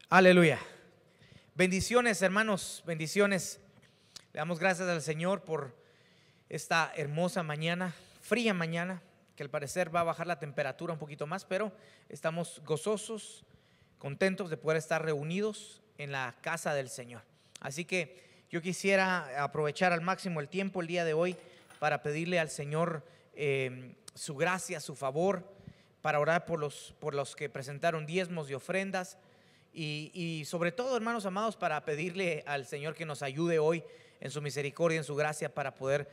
Aleluya. Bendiciones, hermanos, bendiciones. Le damos gracias al Señor por esta hermosa mañana, fría mañana, que al parecer va a bajar la temperatura un poquito más, pero estamos gozosos, contentos de poder estar reunidos en la casa del Señor. Así que yo quisiera aprovechar al máximo el tiempo el día de hoy para pedirle al Señor su gracia, su favor, para orar por los que presentaron diezmos y ofrendas. Y sobre todo, hermanos amados, para pedirle al Señor que nos ayude hoy en su misericordia, en su gracia, para poder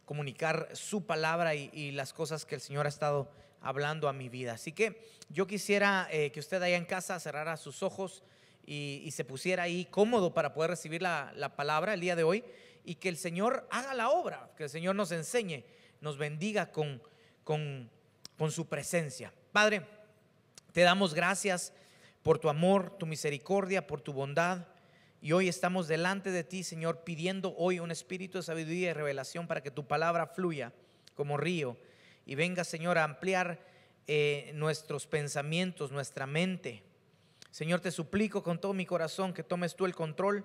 comunicar su palabra y las cosas que el Señor ha estado hablando a mi vida. Así que yo quisiera que usted allá en casa cerrara sus ojos y se pusiera ahí cómodo para poder recibir la palabra el día de hoy, y que el Señor haga la obra, que el Señor nos enseñe, nos bendiga con su presencia. Padre, te damos gracias por tu amor, tu misericordia, por tu bondad. Y hoy estamos delante de ti, Señor, pidiendo hoy un espíritu de sabiduría y revelación para que tu palabra fluya como río y venga, Señor, a ampliar nuestros pensamientos, nuestra mente. Señor, te suplico con todo mi corazón que tomes tú el control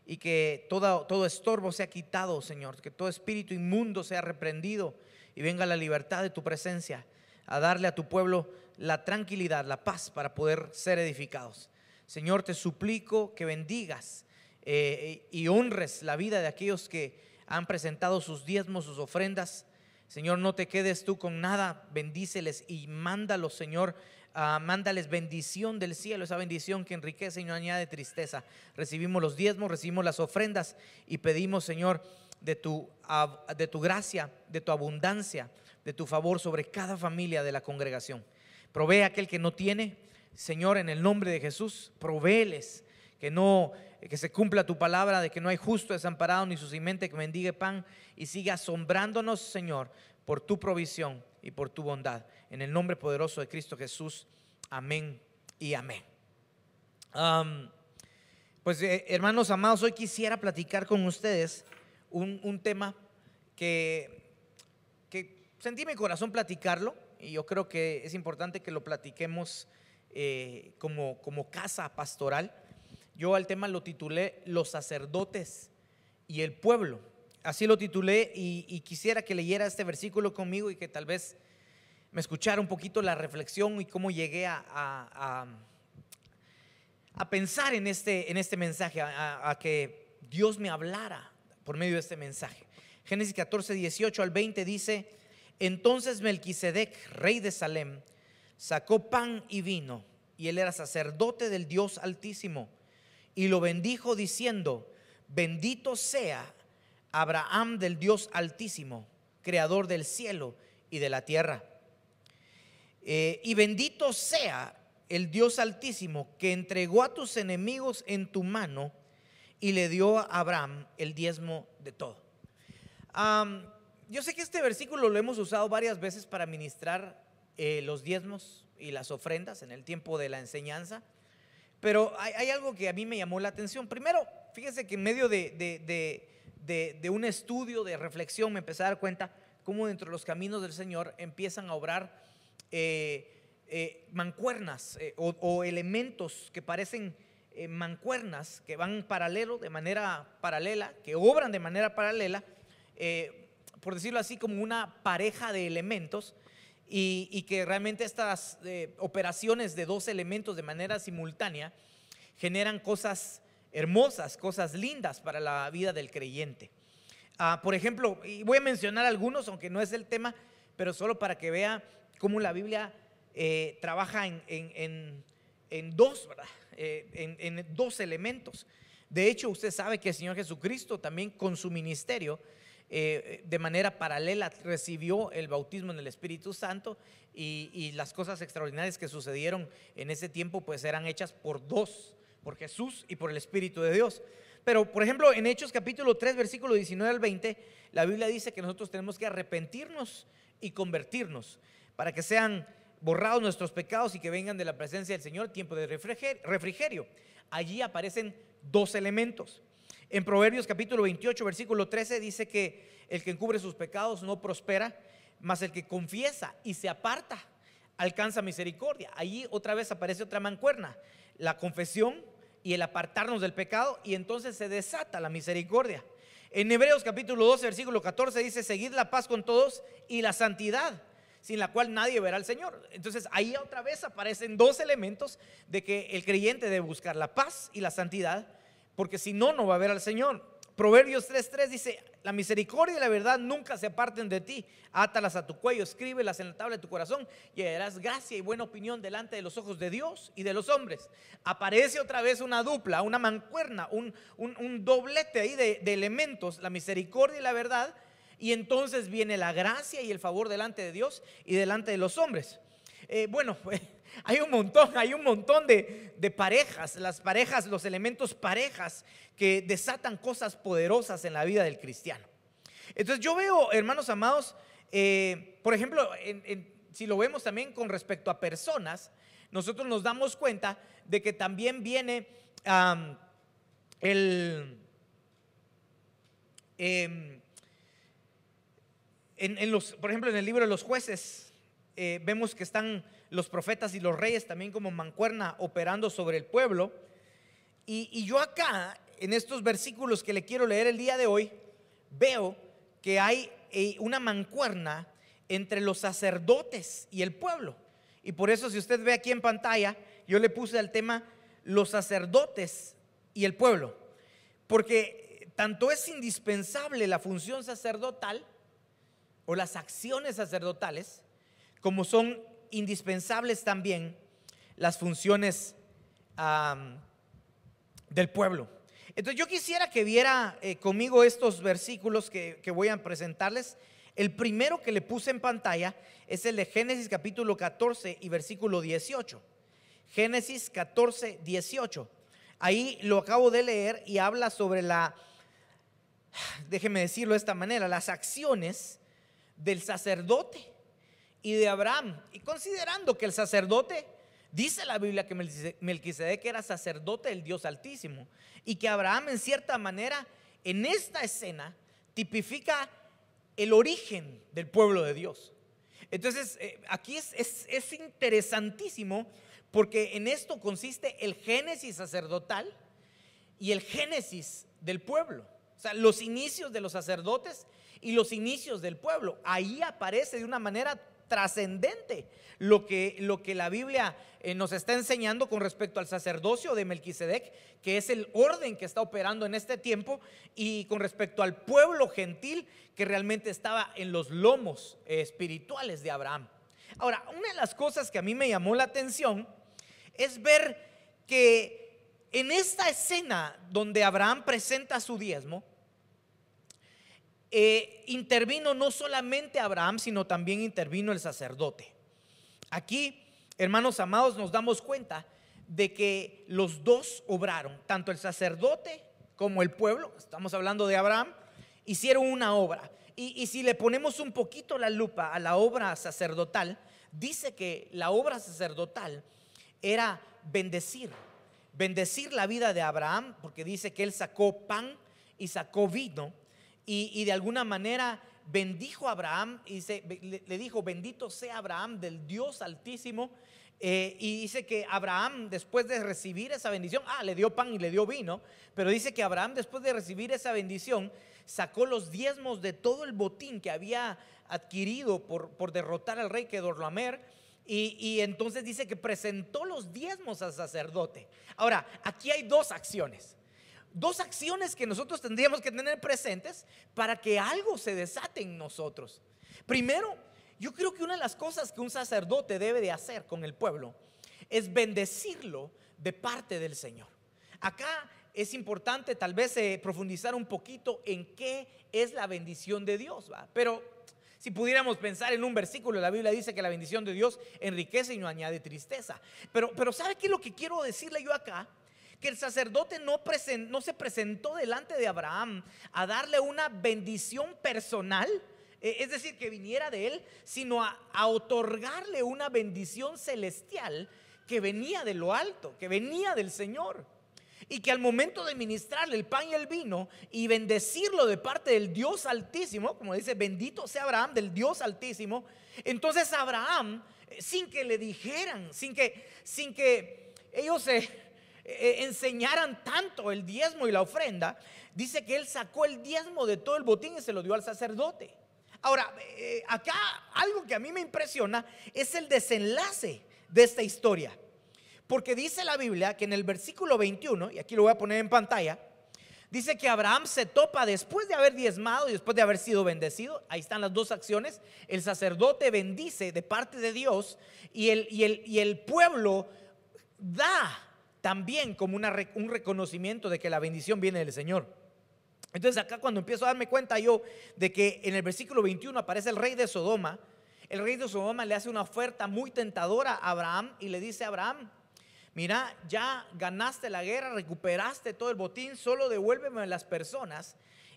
y que todo estorbo sea quitado, Señor, que todo espíritu inmundo sea reprendido y venga la libertad de tu presencia a darle a tu pueblo la tranquilidad, la paz para poder ser edificados. Señor, te suplico que bendigas y honres la vida de aquellos que han presentado sus diezmos, sus ofrendas. Señor, no te quedes tú con nada, bendíceles y mándalos, Señor, mándales bendición del cielo, esa bendición que enriquece y no añade tristeza. Recibimos los diezmos, recibimos las ofrendas y pedimos, Señor, de tu gracia, de tu abundancia, de tu favor sobre cada familia de la congregación. Provee a aquel que no tiene, Señor, en el nombre de Jesús, provéeles, que se cumpla tu palabra de que no hay justo desamparado ni su simiente que mendigue pan, y siga asombrándonos, Señor, por tu provisión y por tu bondad. En el nombre poderoso de Cristo Jesús, amén y amén. Hermanos amados, hoy quisiera platicar con ustedes un tema que sentí en mi corazón platicarlo, y yo creo que es importante que lo platiquemos como casa pastoral. Yo al tema lo titulé Los sacerdotes y el pueblo. Así lo titulé, y quisiera que leyera este versículo conmigo y que tal vez me escuchara un poquito la reflexión y cómo llegué a pensar en este mensaje, a que Dios me hablara por medio de este mensaje. Génesis 14, 18 al 20 dice: entonces Melquisedec, rey de Salem, sacó pan y vino, y él era sacerdote del Dios Altísimo, y lo bendijo diciendo: bendito sea Abraham del Dios Altísimo, creador del cielo y de la tierra. Y bendito sea el Dios Altísimo, que entregó a tus enemigos en tu mano y le dio a Abraham el diezmo de todo. Yo sé que este versículo lo hemos usado varias veces para ministrar los diezmos y las ofrendas en el tiempo de la enseñanza, pero hay algo que a mí me llamó la atención. Primero, fíjese que en medio de un estudio, de reflexión, me empecé a dar cuenta cómo dentro de los caminos del Señor empiezan a obrar mancuernas o elementos que parecen mancuernas, que van de manera paralela, que obran de manera paralela, por decirlo así, como una pareja de elementos, y que realmente estas operaciones de dos elementos de manera simultánea generan cosas hermosas, cosas lindas para la vida del creyente. Por ejemplo, y voy a mencionar algunos, aunque no es el tema, pero solo para que vea cómo la Biblia trabaja en dos, ¿verdad? En dos elementos. De hecho, usted sabe que el Señor Jesucristo también con su ministerio de manera paralela recibió el bautismo en el Espíritu Santo, y las cosas extraordinarias que sucedieron en ese tiempo pues eran hechas por dos, por Jesús y por el Espíritu de Dios. Pero por ejemplo, en Hechos capítulo 3 versículo 19 al 20, la Biblia dice que nosotros tenemos que arrepentirnos y convertirnos para que sean borrados nuestros pecados y que vengan de la presencia del Señor tiempo de refrigerio. Allí aparecen dos elementos. En Proverbios capítulo 28 versículo 13 dice que el que encubre sus pecados no prospera, mas el que confiesa y se aparta alcanza misericordia. Allí otra vez aparece otra mancuerna, la confesión y el apartarnos del pecado, y entonces se desata la misericordia. En Hebreos capítulo 12 versículo 14 dice: seguid la paz con todos y la santidad, sin la cual nadie verá al Señor. Entonces ahí otra vez aparecen dos elementos de que el creyente debe buscar la paz y la santidad, porque si no, no va a ver al Señor. Proverbios 3:3 dice: la misericordia y la verdad nunca se aparten de ti, átalas a tu cuello, escríbelas en la tabla de tu corazón, y hallarás gracia y buena opinión delante de los ojos de Dios y de los hombres. Aparece otra vez una dupla, una mancuerna, un doblete ahí de elementos, la misericordia y la verdad, y entonces viene la gracia y el favor delante de Dios y delante de los hombres. Hay un montón de parejas, las parejas, los elementos parejas que desatan cosas poderosas en la vida del cristiano. Entonces yo veo, hermanos amados, por ejemplo, si lo vemos también con respecto a personas, nosotros nos damos cuenta de que también viene por ejemplo, en el libro de los jueces, vemos que están los profetas y los reyes también como mancuerna operando sobre el pueblo. Y yo acá, en estos versículos que le quiero leer el día de hoy, veo que hay una mancuerna entre los sacerdotes y el pueblo. Y por eso, si usted ve aquí en pantalla, yo le puse el tema los sacerdotes y el pueblo, porque tanto es indispensable la función sacerdotal o las acciones sacerdotales, como son indispensables también las funciones del pueblo. Entonces yo quisiera que viera conmigo estos versículos que voy a presentarles. El primero que le puse en pantalla es el de Génesis capítulo 14 y versículo 18. Génesis 14, 18. Ahí lo acabo de leer y habla sobre déjeme decirlo de esta manera, las acciones del sacerdote y de Abraham. Y considerando que el sacerdote, dice la Biblia que Melquisedec era sacerdote del Dios Altísimo, y que Abraham, en cierta manera, en esta escena tipifica el origen del pueblo de Dios. Entonces aquí es interesantísimo, porque en esto consiste el génesis sacerdotal y el génesis del pueblo. O sea, los inicios de los sacerdotes y los inicios del pueblo. Ahí aparece de una manera trascendente lo que la Biblia nos está enseñando con respecto al sacerdocio de Melquisedec, que es el orden que está operando en este tiempo, y con respecto al pueblo gentil que realmente estaba en los lomos espirituales de Abraham. Ahora, una de las cosas que a mí me llamó la atención es ver que en esta escena donde Abraham presenta su diezmo, intervino no solamente Abraham, sino también intervino el sacerdote. Aquí, hermanos amados, nos damos cuenta de que los dos obraron, tanto el sacerdote como el pueblo. Estamos hablando de Abraham, hicieron una obra. Y si le ponemos un poquito la lupa a la obra sacerdotal, dice que la obra sacerdotal era bendecir la vida de Abraham, porque dice que él sacó pan y sacó vino. Y de alguna manera bendijo a Abraham y le dijo: bendito sea Abraham del Dios Altísimo. Y dice que Abraham, después de recibir esa bendición, le dio pan y le dio vino, pero dice que Abraham, después de recibir esa bendición, sacó los diezmos de todo el botín que había adquirido por derrotar al rey Kedorlaomer. Y entonces dice que presentó los diezmos al sacerdote. Ahora, aquí hay dos acciones que nosotros tendríamos que tener presentes para que algo se desate en nosotros. Primero, yo creo que una de las cosas que un sacerdote debe de hacer con el pueblo es bendecirlo de parte del Señor. Acá es importante tal vez profundizar un poquito en qué es la bendición de Dios, ¿va? Pero si pudiéramos pensar en un versículo, la Biblia dice que la bendición de Dios enriquece y no añade tristeza. Pero ¿sabe qué es lo que quiero decirle yo acá? Que el sacerdote no se presentó delante de Abraham a darle una bendición personal, es decir, que viniera de él, sino a otorgarle una bendición celestial que venía de lo alto, que venía del Señor. Y que al momento de ministrarle el pan y el vino y bendecirlo de parte del Dios Altísimo, como dice: bendito sea Abraham del Dios Altísimo, entonces Abraham sin que le dijeran, sin que ellos enseñaran tanto el diezmo y la ofrenda. Dice que él sacó el diezmo de todo el botín y se lo dio al sacerdote. Ahora, acá algo que a mí me impresiona es el desenlace de esta historia, porque dice la Biblia que en el versículo 21, y aquí lo voy a poner en pantalla, dice que Abraham se topa después de haber diezmado y después de haber sido bendecido. Ahí están las dos acciones. El sacerdote bendice de parte de Dios y el pueblo da también como un reconocimiento de que la bendición viene del Señor. Entonces acá cuando empiezo a darme cuenta yo de que en el versículo 21 aparece el rey de Sodoma, el rey de Sodoma le hace una oferta muy tentadora a Abraham y le dice a Abraham: mira, ya ganaste la guerra, recuperaste todo el botín, solo devuélveme las personas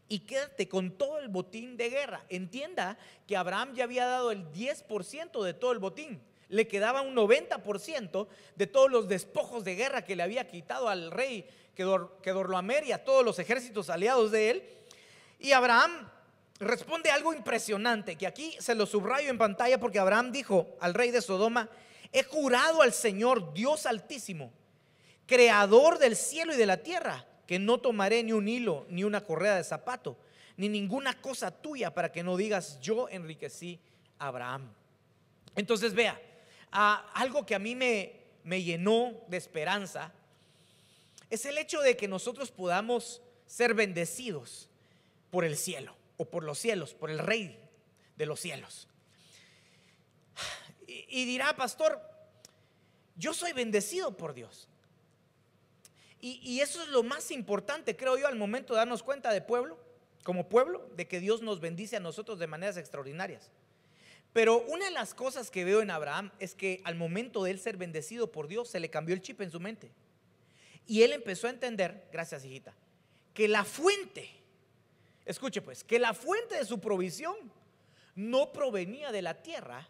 y quédate con todo el botín de guerra. Entienda que Abraham ya había dado el 10% de todo el botín. Le quedaba un 90% de todos los despojos de guerra que le había quitado al rey Kedorlaomer y a todos los ejércitos aliados de él. Y Abraham responde algo impresionante, que aquí se lo subrayo en pantalla, porque Abraham dijo al rey de Sodoma: he jurado al Señor Dios Altísimo, creador del cielo y de la tierra, que no tomaré ni un hilo, ni una correa de zapato, ni ninguna cosa tuya, para que no digas: yo enriquecí a Abraham. Entonces vea, algo que a mí me llenó de esperanza es el hecho de que nosotros podamos ser bendecidos por el cielo, o por los cielos, por el Rey de los cielos. Y dirá: pastor, yo soy bendecido por Dios. Y eso es lo más importante, creo yo, al momento de darnos cuenta de pueblo, como pueblo, de que Dios nos bendice a nosotros de maneras extraordinarias. Pero una de las cosas que veo en Abraham es que al momento de él ser bendecido por Dios, se le cambió el chip en su mente. Y él empezó a entender, gracias hijita, que la fuente, escuche pues, que la fuente de su provisión no provenía de la tierra,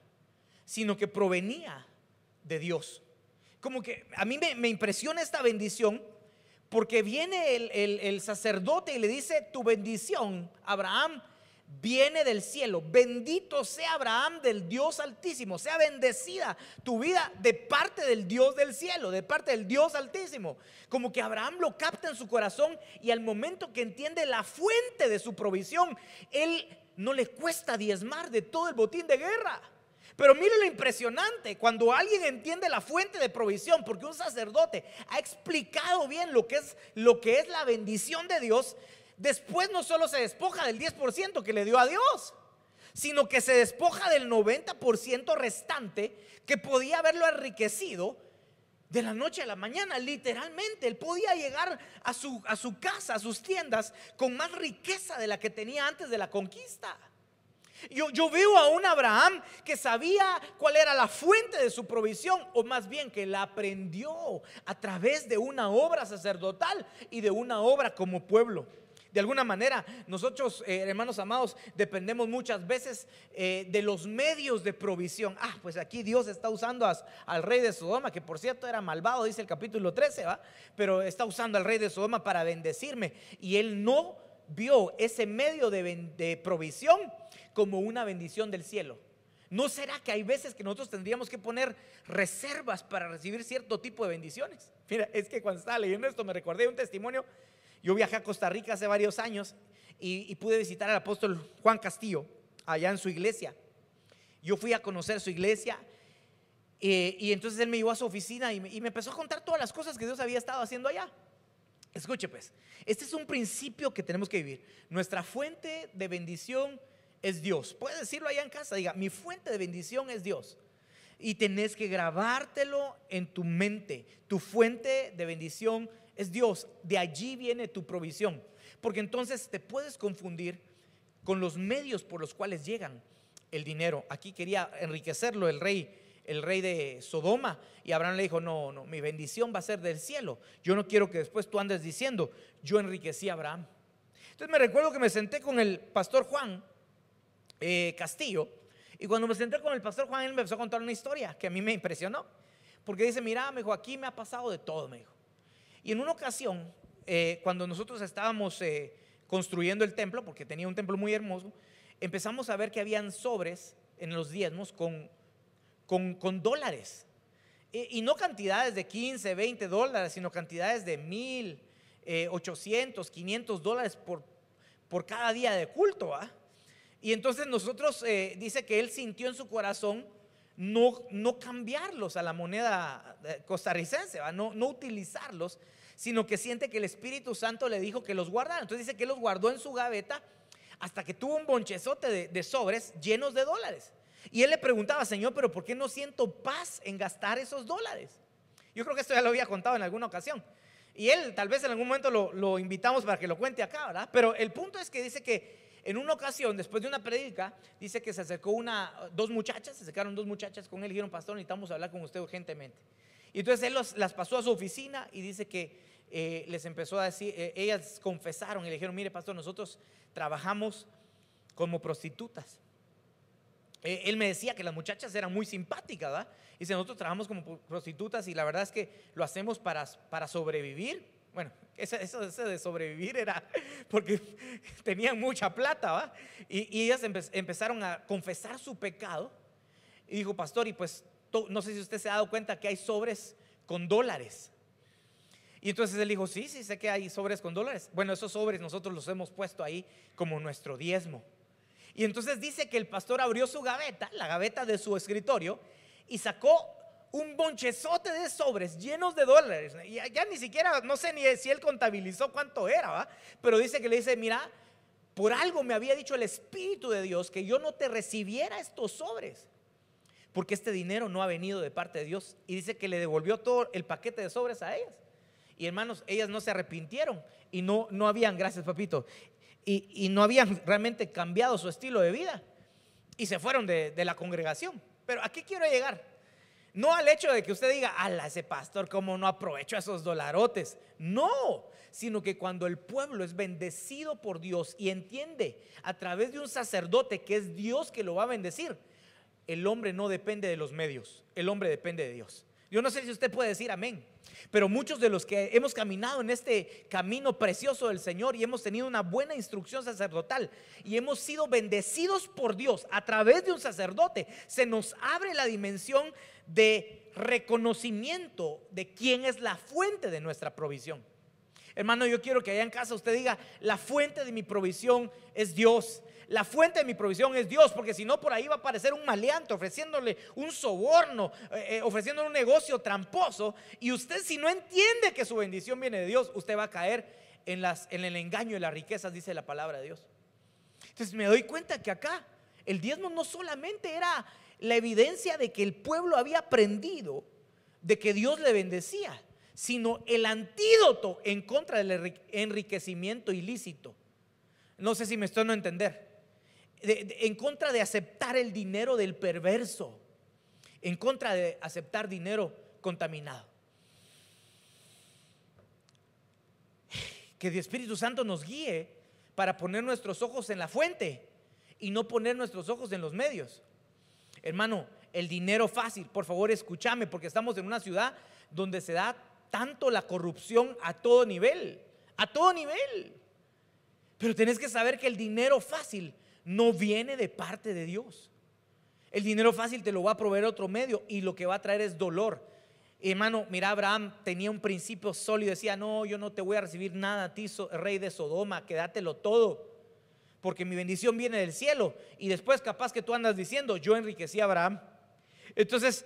sino que provenía de Dios. Como que a mí me impresiona esta bendición, porque viene el sacerdote y le dice: tu bendición, Abraham, viene del cielo. Bendito sea Abraham del Dios Altísimo, sea bendecida tu vida de parte del Dios del cielo, de parte del Dios Altísimo. Como que Abraham lo capta en su corazón, y al momento que entiende la fuente de su provisión, él no le cuesta diezmar de todo el botín de guerra. Pero mire lo impresionante, cuando alguien entiende la fuente de provisión, porque un sacerdote ha explicado bien lo que es la bendición de Dios, después no solo se despoja del 10% que le dio a Dios, sino que se despoja del 90% restante que podía haberlo enriquecido de la noche a la mañana. Literalmente, él podía llegar a su casa, a sus tiendas, con más riqueza de la que tenía antes de la conquista. Yo veo a un Abraham que sabía cuál era la fuente de su provisión, o más bien que la aprendió a través de una obra sacerdotal y de una obra como pueblo. De alguna manera nosotros, hermanos amados, dependemos muchas veces de los medios de provisión. Pues aquí Dios está usando al rey de Sodoma, que por cierto era malvado, dice el capítulo 13, ¿va? Pero está usando al rey de Sodoma para bendecirme, y él no vio ese medio de provisión como una bendición del cielo. ¿No será que hay veces que nosotros tendríamos que poner reservas para recibir cierto tipo de bendiciones? Mira, es que cuando estaba leyendo esto me recordé de un testimonio. Yo viajé a Costa Rica hace varios años y pude visitar al apóstol Juan Castillo allá en su iglesia. Yo fui a conocer su iglesia y entonces él me llevó a su oficina y me empezó a contar todas las cosas que Dios había estado haciendo allá. Escuche pues, este es un principio que tenemos que vivir. Nuestra fuente de bendición es Dios. Puedes decirlo allá en casa, diga: mi fuente de bendición es Dios. Y tenés que grabártelo en tu mente. Tu fuente de bendición es Dios. De allí viene tu provisión. Porque entonces te puedes confundir con los medios por los cuales llegan el dinero. Aquí quería enriquecerlo el rey de Sodoma, y Abraham le dijo: no, mi bendición va a ser del cielo. Yo no quiero que después tú andes diciendo: yo enriquecí a Abraham. Entonces me recuerdo que me senté con el pastor Juan Castillo, y cuando me senté con el pastor Juan, él me empezó a contar una historia que a mí me impresionó, porque dice: mira, me dijo, aquí me ha pasado de todo, me dijo. Y en una ocasión, cuando nosotros estábamos construyendo el templo, porque tenía un templo muy hermoso, empezamos a ver que habían sobres en los diezmos con con dólares. Y no cantidades de 15, 20 dólares, sino cantidades de 1,000, 800, 500 dólares por cada día de culto, ¿va? Y entonces nosotros, dice que él sintió en su corazón no cambiarlos a la moneda costarricense, ¿va? No utilizarlos, sino que siente que el Espíritu Santo le dijo que los guardara. Entonces dice que los guardó en su gaveta hasta que tuvo un bonchezote de sobres llenos de dólares. Y él le preguntaba: Señor, pero ¿por qué no siento paz en gastar esos dólares? Yo creo que esto ya lo había contado en alguna ocasión. Y él tal vez en algún momento lo invitamos para que lo cuente acá, ¿verdad? Pero el punto es que dice que en una ocasión, después de una predica, dice que se acercó dos muchachas, se acercaron dos muchachas con él y dijeron: pastor, necesitamos hablar con usted urgentemente. Y entonces él las pasó a su oficina y dice que les empezó a decir, ellas confesaron y le dijeron: mire, pastor, nosotros trabajamos como prostitutas. Él me decía que las muchachas eran muy simpáticas, ¿verdad? Dice: nosotros trabajamos como prostitutas y la verdad es que lo hacemos para sobrevivir. Bueno, eso de sobrevivir era porque tenían mucha plata, ¿va? Y ellas empezaron a confesar su pecado. Y dijo: pastor, y pues no sé si usted se ha dado cuenta que hay sobres con dólares. Y entonces él dijo: sí, sé que hay sobres con dólares. Bueno, esos sobres nosotros los hemos puesto ahí como nuestro diezmo. Y entonces dice que el pastor abrió su gaveta, la gaveta de su escritorio, y sacó un bonchezote de sobres llenos de dólares. Y ya ni siquiera, no sé ni si él contabilizó cuánto era, ¿va? Pero dice que le dice: mira, por algo me había dicho el Espíritu de Dios que yo no te recibiera estos sobres, porque este dinero no ha venido de parte de Dios. Y dice que le devolvió todo el paquete de sobres a ellas. Y hermanos, ellas no se arrepintieron y no habían, gracias papito, y no habían realmente cambiado su estilo de vida y se fueron de la congregación. Pero ¿a qué quiero llegar? No al hecho de que usted diga: ala, ese pastor cómo no aprovechó esos dolarotes. No, sino que cuando el pueblo es bendecido por Dios y entiende a través de un sacerdote que es Dios que lo va a bendecir, el hombre no depende de los medios, el hombre depende de Dios. Yo no sé si usted puede decir amén, pero muchos de los que hemos caminado en este camino precioso del Señor y hemos tenido una buena instrucción sacerdotal y hemos sido bendecidos por Dios a través de un sacerdote, se nos abre la dimensión de reconocimiento de quién es la fuente de nuestra provisión. Hermano, yo quiero que allá en casa usted diga: la fuente de mi provisión es Dios. La fuente de mi provisión es Dios, porque si no, por ahí va a aparecer un maleante ofreciéndole un soborno, ofreciéndole un negocio tramposo. Y usted, si no entiende que su bendición viene de Dios, usted va a caer en el engaño y las riquezas, dice la palabra de Dios. Entonces me doy cuenta que acá el diezmo no solamente era la evidencia de que el pueblo había aprendido de que Dios le bendecía, sino el antídoto en contra del enriquecimiento ilícito. No sé si me estoy dando a entender. En contra de aceptar el dinero del perverso, en contra de aceptar dinero contaminado. Que el Espíritu Santo nos guíe para poner nuestros ojos en la fuente y no poner nuestros ojos en los medios. Hermano, el dinero fácil, por favor escúchame, porque estamos en una ciudad donde se da tanto la corrupción a todo nivel, a todo nivel. Pero tenés que saber que el dinero fácil no viene de parte de Dios. El dinero fácil te lo va a proveer otro medio y lo que va a traer es dolor. Hermano, mira, Abraham tenía un principio sólido, decía: no, yo no te voy a recibir nada a ti, rey de Sodoma, quédatelo todo, porque mi bendición viene del cielo. Y después capaz que tú andas diciendo: yo enriquecí a Abraham. Entonces,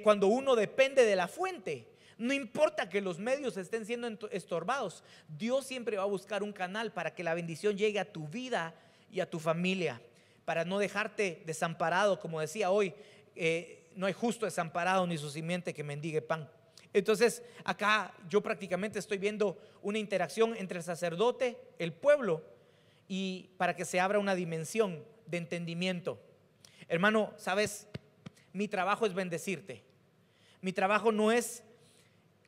cuando uno depende de la fuente, no importa que los medios estén siendo estorbados, Dios siempre va a buscar un canal para que la bendición llegue a tu vida y a tu familia, para no dejarte desamparado. Como decía hoy, no hay justo desamparado ni su simiente que mendigue pan. Entonces acá yo prácticamente estoy viendo una interacción entre el sacerdote, el pueblo, y para que se abra una dimensión de entendimiento. Hermano, sabes, mi trabajo es bendecirte. Mi trabajo no es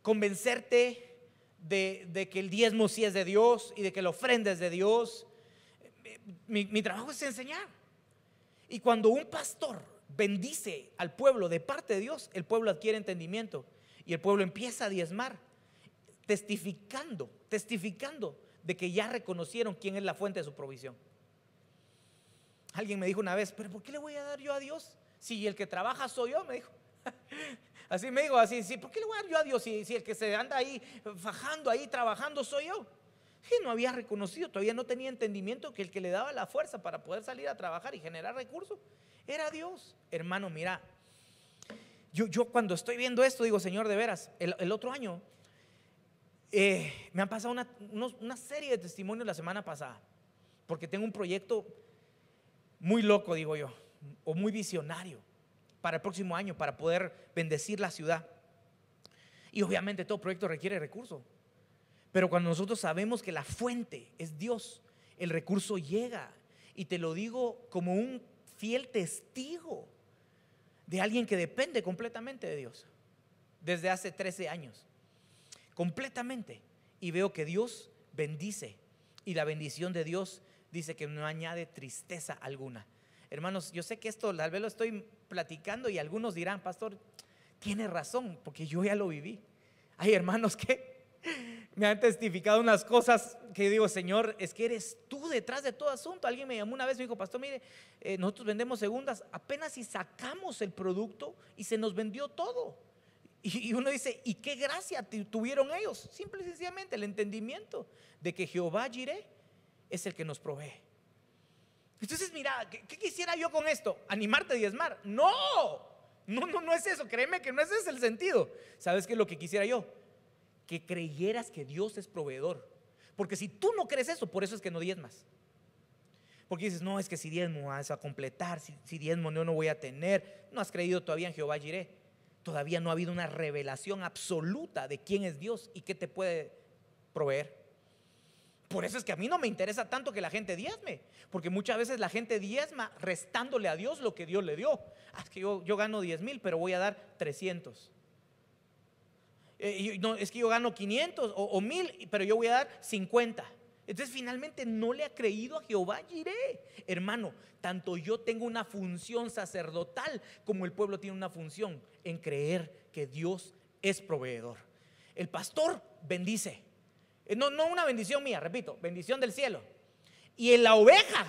convencerte de que el diezmo sí es de Dios y de que la ofrenda es de Dios. Mi trabajo es enseñar. Y cuando un pastor bendice al pueblo de parte de Dios, el pueblo adquiere entendimiento y el pueblo empieza a diezmar, testificando de que ya reconocieron quién es la fuente de su provisión. Alguien me dijo una vez: pero ¿por qué le voy a dar yo a Dios Si el que trabaja soy yo, me dijo. Así me dijo, así, sí, ¿por qué le voy a dar yo a Dios si el que se anda ahí fajando, ahí trabajando soy yo? Y no había reconocido, todavía no tenía entendimiento que el que le daba la fuerza para poder salir a trabajar y generar recursos era Dios. Hermano, mira, yo cuando estoy viendo esto digo, Señor, de veras, el otro año me han pasado una serie de testimonios la semana pasada, porque tengo un proyecto muy loco, digo yo, o muy visionario para el próximo año, para poder bendecir la ciudad. Y obviamente todo proyecto requiere recursos, pero cuando nosotros sabemos que la fuente es Dios, el recurso llega. Y te lo digo como un fiel testigo de alguien que depende completamente de Dios desde hace 13 años, completamente. Y veo que Dios bendice, y la bendición de Dios dice que no añade tristeza alguna. Hermanos, yo sé que esto tal vez lo estoy platicando y algunos dirán, pastor, tiene razón, porque yo ya lo viví. Hay hermanos que me han testificado unas cosas que digo, Señor, es que eres tú detrás de todo asunto. Alguien me llamó una vez y me dijo, pastor, mire, nosotros vendemos segundas, apenas si sacamos el producto y se nos vendió todo. Y uno dice, ¿y qué gracia tuvieron ellos? Simple y sencillamente el entendimiento de que Jehová Jireh es el que nos provee. Entonces mira, ¿qué quisiera yo con esto? ¿Animarte a diezmar? No es eso, créeme que no ese es el sentido. ¿Sabes qué es lo que quisiera yo? Que creyeras que Dios es proveedor. Porque si tú no crees eso, por eso es que no diezmas. Porque dices, no, es que si diezmo vas a completar, si diezmo no voy a tener. No has creído todavía en Jehová Jireh. Todavía no ha habido una revelación absoluta de quién es Dios y qué te puede proveer. Por eso es que a mí no me interesa tanto que la gente diezme, porque muchas veces la gente diezma restándole a Dios lo que Dios le dio. Es que yo gano 10,000, pero voy a dar 300. No, es que yo gano 500 o 1,000, pero yo voy a dar 50. Entonces finalmente no le ha creído a Jehová Jireh. Hermano, tanto yo tengo una función sacerdotal como el pueblo tiene una función en creer que Dios es proveedor. El pastor bendice, no una bendición mía, repito, bendición del cielo. Y en la oveja,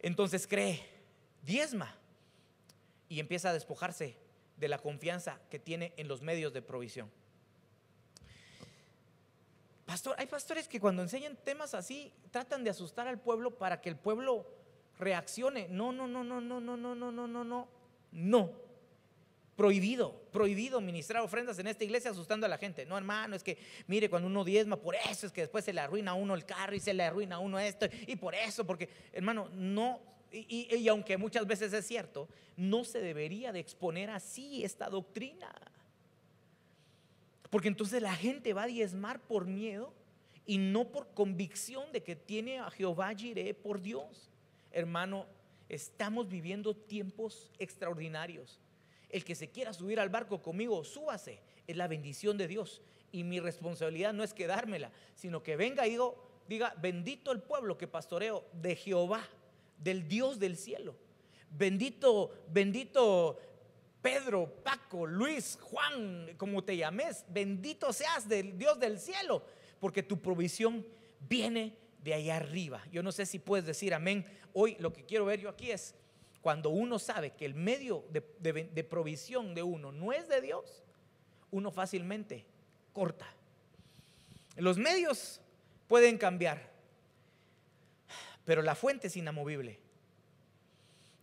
entonces cree, diezma y empieza a despojarse de la confianza que tiene en los medios de provisión. Pastor, hay pastores que cuando enseñan temas así tratan de asustar al pueblo para que el pueblo reaccione. No. Prohibido ministrar ofrendas en esta iglesia asustando a la gente. No, hermano, es que mire, cuando uno diezma, por eso es que después se le arruina a uno el carro y se le arruina a uno esto, y por eso, porque hermano, no. Y aunque muchas veces es cierto, no se debería de exponer así esta doctrina, porque entonces la gente va a diezmar por miedo y no por convicción de que tiene a Jehová Jireh por Dios. Hermano, estamos viviendo tiempos extraordinarios. El que se quiera subir al barco conmigo, súbase. Es la bendición de Dios, y mi responsabilidad no es quedármela, sino que venga y diga, bendito el pueblo que pastoreo de Jehová, del Dios del cielo. Bendito Pedro, Paco, Luis, Juan, como te llames, bendito seas del Dios del cielo, porque tu provisión viene de allá arriba. Yo no sé si puedes decir amén. Hoy lo que quiero ver yo aquí es cuando uno sabe que el medio de provisión de uno no es de Dios, uno fácilmente corta. Los medios pueden cambiar, pero la fuente es inamovible.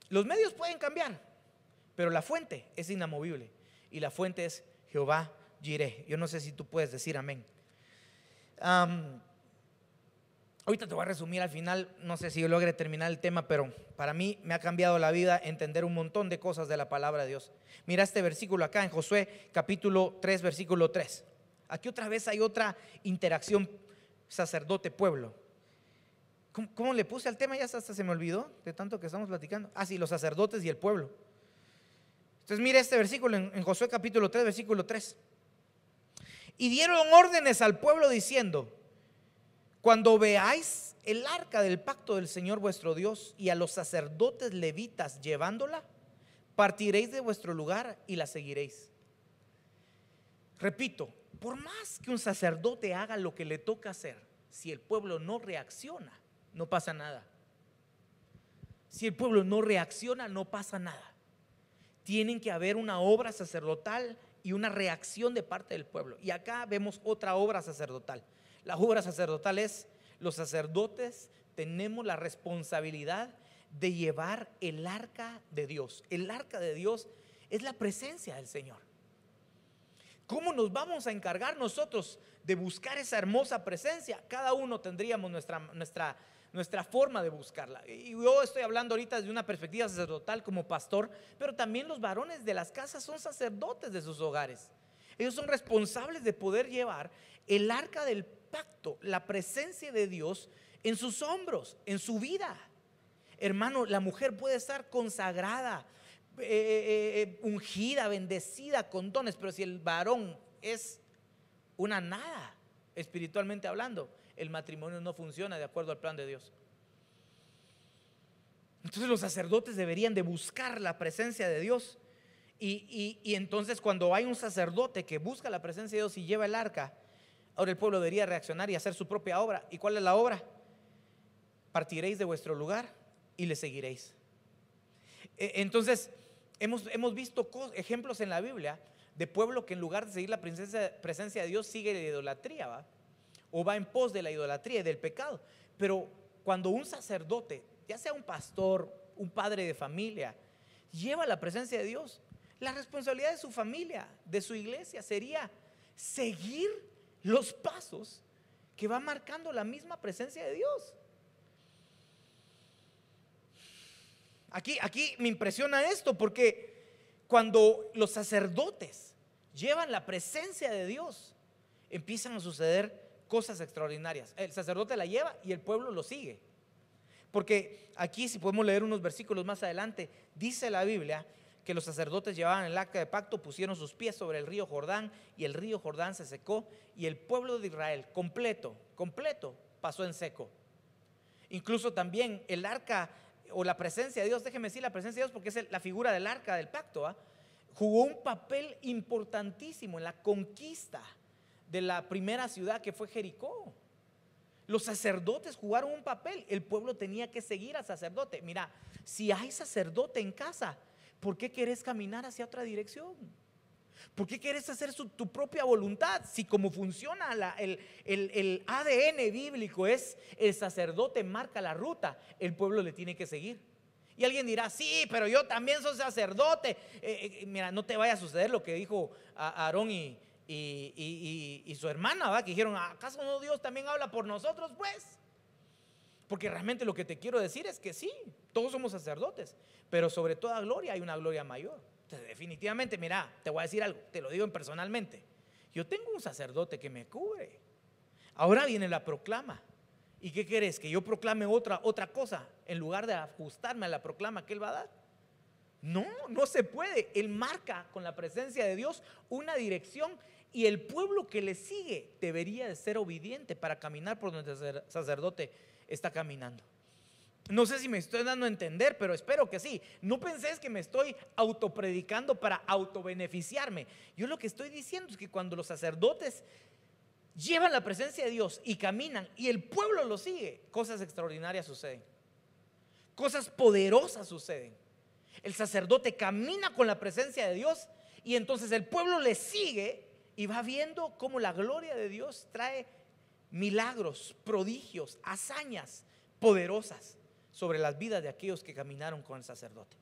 Los medios pueden cambiar, pero la fuente es inamovible, y la fuente es Jehová Jireh. Yo no sé si tú puedes decir amén. Ahorita te voy a resumir al final, no sé si yo logre terminar el tema, pero para mí me ha cambiado la vida entender un montón de cosas de la palabra de Dios. Mira este versículo acá en Josué capítulo 3, versículo 3. Aquí otra vez hay otra interacción sacerdote-pueblo. ¿Cómo le puse al tema? Ya hasta se me olvidó de tanto que estamos platicando. Sí, los sacerdotes y el pueblo. Entonces mira este versículo en Josué capítulo 3, versículo 3. Y dieron órdenes al pueblo diciendo: cuando veáis el arca del pacto del Señor vuestro Dios y a los sacerdotes levitas llevándola, partiréis de vuestro lugar y la seguiréis. Repito, por más que un sacerdote haga lo que le toca hacer, si el pueblo no reacciona, no pasa nada. Si el pueblo no reacciona, no pasa nada. Tienen que haber una obra sacerdotal y una reacción de parte del pueblo. Y acá vemos otra obra sacerdotal. La obra sacerdotal es: los sacerdotes tenemos la responsabilidad de llevar el arca de Dios. El arca de Dios es la presencia del Señor. ¿Cómo nos vamos a encargar nosotros de buscar esa hermosa presencia? Cada uno tendríamos nuestra forma de buscarla. Y yo estoy hablando ahorita desde una perspectiva sacerdotal como pastor, pero también los varones de las casas son sacerdotes de sus hogares. Ellos son responsables de poder llevar el arca del pacto, la presencia de Dios, en sus hombros, en su vida. Hermano, la mujer puede estar consagrada, ungida, bendecida con dones, pero si el varón es una nada, espiritualmente hablando, el matrimonio no funciona de acuerdo al plan de Dios. Entonces los sacerdotes deberían de buscar la presencia de Dios. Y entonces, cuando hay un sacerdote que busca la presencia de Dios y lleva el arca, ahora el pueblo debería reaccionar y hacer su propia obra. ¿Y cuál es la obra? Partiréis de vuestro lugar y le seguiréis. Entonces hemos visto ejemplos en la Biblia de pueblo que en lugar de seguir la presencia de Dios sigue la idolatría, ¿va? O va en pos de la idolatría y del pecado. Pero cuando un sacerdote, ya sea un pastor, un padre de familia, lleva la presencia de Dios, la responsabilidad de su familia, de su iglesia, sería seguir los pasos que va marcando la misma presencia de Dios. Aquí me impresiona esto, porque cuando los sacerdotes llevan la presencia de Dios, empiezan a suceder cosas extraordinarias. El sacerdote la lleva y el pueblo lo sigue. Porque aquí, si podemos leer unos versículos más adelante, dice la Biblia que los sacerdotes llevaban el arca de pacto, pusieron sus pies sobre el río Jordán y el río Jordán se secó y el pueblo de Israel completo pasó en seco. Incluso también el arca o la presencia de Dios, déjeme decir la presencia de Dios porque es la figura del arca del pacto, ¿eh? Jugó un papel importantísimo en la conquista de la primera ciudad, que fue Jericó. Los sacerdotes jugaron un papel. El pueblo tenía que seguir al sacerdote. Mira, si hay sacerdote en casa, ¿por qué querés caminar hacia otra dirección? ¿Por qué quieres hacer tu propia voluntad? Si como funciona el ADN bíblico es el sacerdote marca la ruta, el pueblo le tiene que seguir. Y alguien dirá: sí, pero yo también soy sacerdote. Mira, no te vaya a suceder lo que dijo a Aarón y su hermana, ¿va? Que dijeron: ¿acaso no Dios también habla por nosotros? Pues, porque realmente lo que te quiero decir es que sí, todos somos sacerdotes, pero sobre toda gloria hay una gloria mayor. Entonces, definitivamente, mira, te voy a decir algo, te lo digo personalmente. Yo tengo un sacerdote que me cubre. Ahora viene la proclama. ¿Y qué querés? ¿Que yo proclame otra cosa en lugar de ajustarme a la proclama que Él va a dar? No, no se puede. Él marca con la presencia de Dios una dirección y el pueblo que le sigue debería de ser obediente para caminar por donde el sacerdote está caminando. No sé si me estoy dando a entender, pero espero que sí. No penséis que me estoy autopredicando para autobeneficiarme. Yo lo que estoy diciendo es que cuando los sacerdotes llevan la presencia de Dios y caminan y el pueblo lo sigue, cosas extraordinarias suceden. Cosas poderosas suceden. El sacerdote camina con la presencia de Dios y entonces el pueblo le sigue y va viendo cómo la gloria de Dios trae milagros, prodigios, hazañas poderosas sobre las vidas de aquellos que caminaron con el sacerdote.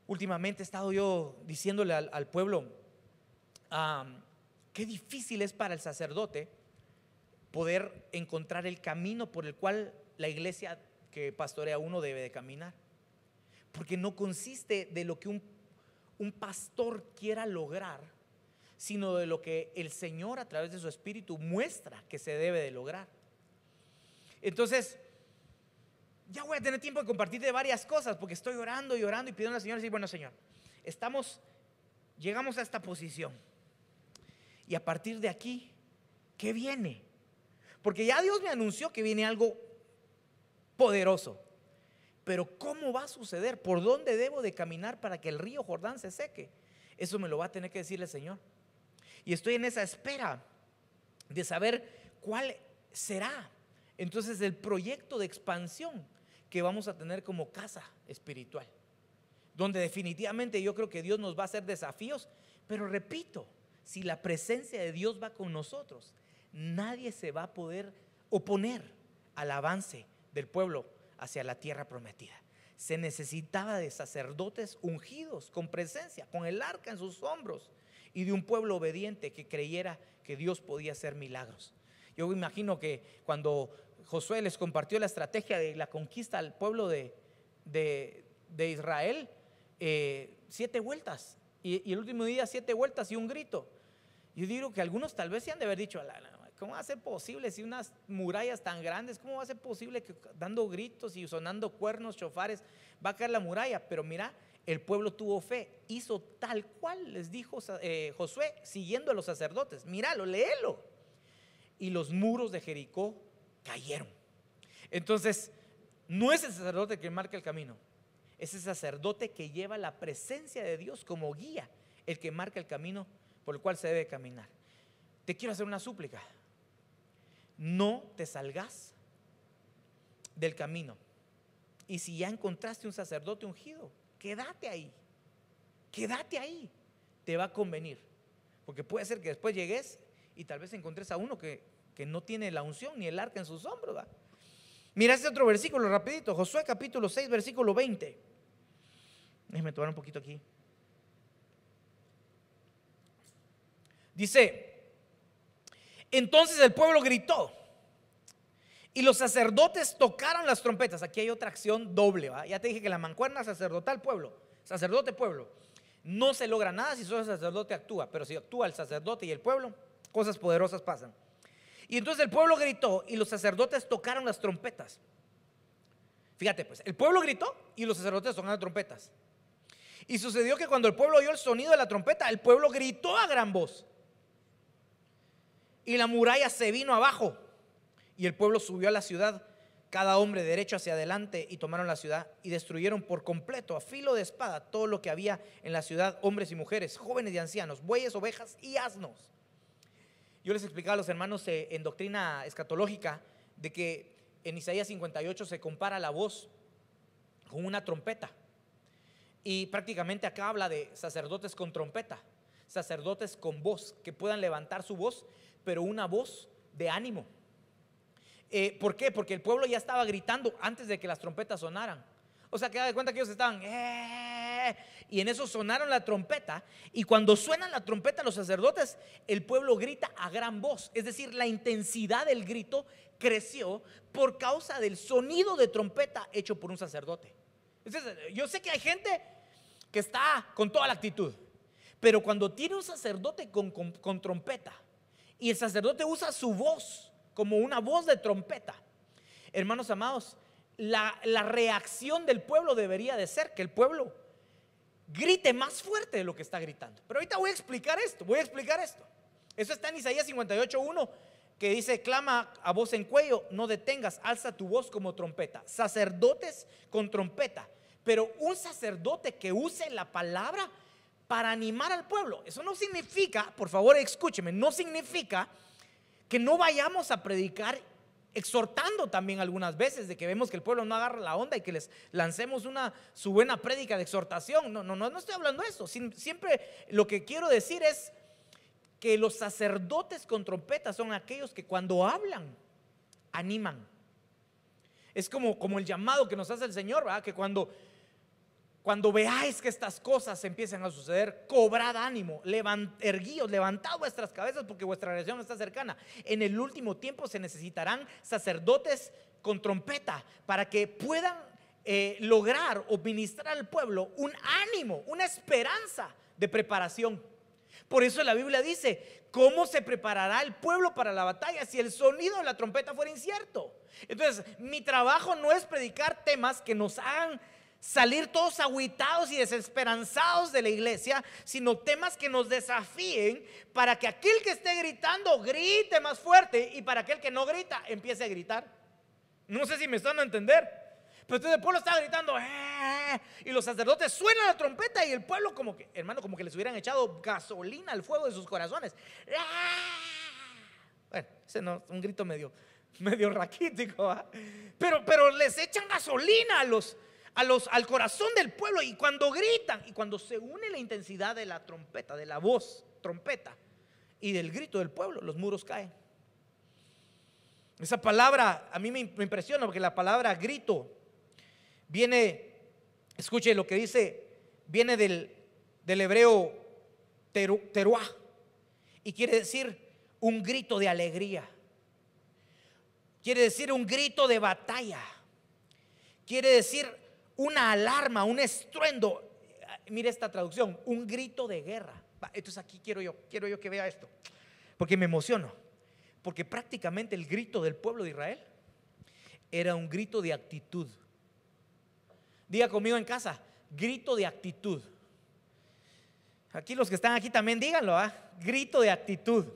Últimamente he estado yo diciéndole al pueblo qué difícil es para el sacerdote poder encontrar el camino por el cual la iglesia que pastorea uno debe de caminar, porque no consiste de lo que un pastor quiera lograr, sino de lo que el Señor a través de su Espíritu muestra que se debe de lograr. Entonces ya voy a tener tiempo de compartir de varias cosas, porque estoy orando y orando y pidiendo al Señor y decir: bueno, Señor, llegamos a esta posición y a partir de aquí, ¿qué viene? Porque ya Dios me anunció que viene algo poderoso, pero ¿cómo va a suceder? ¿Por dónde debo de caminar para que el río Jordán se seque? Eso me lo va a tener que decir el Señor. Y estoy en esa espera de saber cuál será entonces el proyecto de expansión que vamos a tener como casa espiritual, donde definitivamente yo creo que Dios nos va a hacer desafíos. Pero repito, si la presencia de Dios va con nosotros, nadie se va a poder oponer al avance del pueblo hacia la tierra prometida. Se necesitaba de sacerdotes ungidos con presencia, con el arca en sus hombros, y de un pueblo obediente que creyera que Dios podía hacer milagros. Yo me imagino que cuando Josué les compartió la estrategia de la conquista al pueblo de Israel, 7 vueltas, y el último día 7 vueltas y un grito. Yo digo que algunos tal vez se han de haber dicho: ¿cómo va a ser posible si unas murallas tan grandes? ¿Cómo va a ser posible que dando gritos y sonando cuernos, chofares, va a caer la muralla? Pero mira, el pueblo tuvo fe, hizo tal cual les dijo Josué, siguiendo a los sacerdotes. Míralo, léelo. Y los muros de Jericó cayeron. Entonces, no es el sacerdote que marca el camino, es el sacerdote que lleva la presencia de Dios como guía, el que marca el camino por el cual se debe caminar. Te quiero hacer una súplica: no te salgas del camino. Y si ya encontraste un sacerdote ungido, quédate ahí, te va a convenir, porque puede ser que después llegues y tal vez encontres a uno que no tiene la unción ni el arca en sus hombros, ¿verdad? Mira este otro versículo rapidito, Josué capítulo 6 versículo 20. Déjame tomar un poquito aquí. Dice: entonces el pueblo gritó y los sacerdotes tocaron las trompetas. Aquí hay otra acción doble, ¿va? Ya te dije que la mancuerna sacerdotal, pueblo, sacerdote, pueblo, no se logra nada si solo el sacerdote actúa, pero si actúa el sacerdote y el pueblo, cosas poderosas pasan. Y entonces el pueblo gritó y los sacerdotes tocaron las trompetas. Fíjate pues, el pueblo gritó y los sacerdotes tocaron las trompetas. Y sucedió que cuando el pueblo oyó el sonido de la trompeta, el pueblo gritó a gran voz, y la muralla se vino abajo, y el pueblo subió a la ciudad, cada hombre derecho hacia adelante, y tomaron la ciudad y destruyeron por completo a filo de espada todo lo que había en la ciudad, hombres y mujeres, jóvenes y ancianos, bueyes, ovejas y asnos. Yo les explicaba a los hermanos en doctrina escatológica de que en Isaías 58 se compara la voz con una trompeta, y prácticamente acá habla de sacerdotes con trompeta, sacerdotes con voz, que puedan levantar su voz, pero una voz de ánimo. ¿Por qué? Porque el pueblo ya estaba gritando antes de que las trompetas sonaran. O sea, que da de cuenta que ellos estaban y en eso sonaron la trompeta, y cuando suena la trompeta los sacerdotes, el pueblo grita a gran voz. Es decir, la intensidad del grito creció por causa del sonido de trompeta hecho por un sacerdote. Entonces, yo sé que hay gente que está con toda la actitud, pero cuando tiene un sacerdote con trompeta, y el sacerdote usa su voz como una voz de trompeta, hermanos amados, la reacción del pueblo debería de ser que el pueblo grite más fuerte de lo que está gritando. Pero ahorita voy a explicar esto. Eso está en Isaías 58:1, que dice: clama a voz en cuello, no detengas, alza tu voz como trompeta. Sacerdotes con trompeta, pero un sacerdote que use la palabra para animar al pueblo. Eso no significa, por favor escúcheme, no significa que no vayamos a predicar exhortando también algunas veces, de que vemos que el pueblo no agarra la onda y que les lancemos su buena prédica de exhortación. No estoy hablando de eso. Siempre lo que quiero decir es que los sacerdotes con trompeta son aquellos que cuando hablan animan. Es como el llamado que nos hace el Señor, ¿verdad? Que cuando veáis que estas cosas empiezan a suceder, cobrad ánimo, erguíos, levantad vuestras cabezas, porque vuestra redención está cercana. En el último tiempo se necesitarán sacerdotes con trompeta para que puedan lograr o ministrar al pueblo un ánimo, una esperanza de preparación. Por eso la Biblia dice: ¿cómo se preparará el pueblo para la batalla si el sonido de la trompeta fuera incierto? Entonces, mi trabajo no es predicar temas que nos hagan salir todos agüitados y desesperanzados de la iglesia, sino temas que nos desafíen para que aquel que esté gritando grite más fuerte, y para aquel que no grita empiece a gritar. No sé si me están a entender. Pero entonces el pueblo estaba gritando y los sacerdotes suenan la trompeta, y el pueblo como que, hermano, como que les hubieran echado gasolina al fuego de sus corazones. Bueno, ese no, un grito medio medio raquítico, ¿va? Pero les echan gasolina al corazón del pueblo, y cuando gritan y cuando se une la intensidad de la trompeta, de la voz trompeta y del grito del pueblo, los muros caen. Esa palabra a mí me impresiona, porque la palabra grito viene, escuche lo que dice, viene del hebreo teruá, y quiere decir un grito de alegría, quiere decir un grito de batalla, quiere decir una alarma, un estruendo. Mire esta traducción, un grito de guerra. Entonces aquí quiero yo que vea esto, porque me emociono, porque prácticamente el grito del pueblo de Israel era un grito de actitud. Diga conmigo en casa, grito de actitud. Aquí los que están aquí también díganlo, grito de actitud.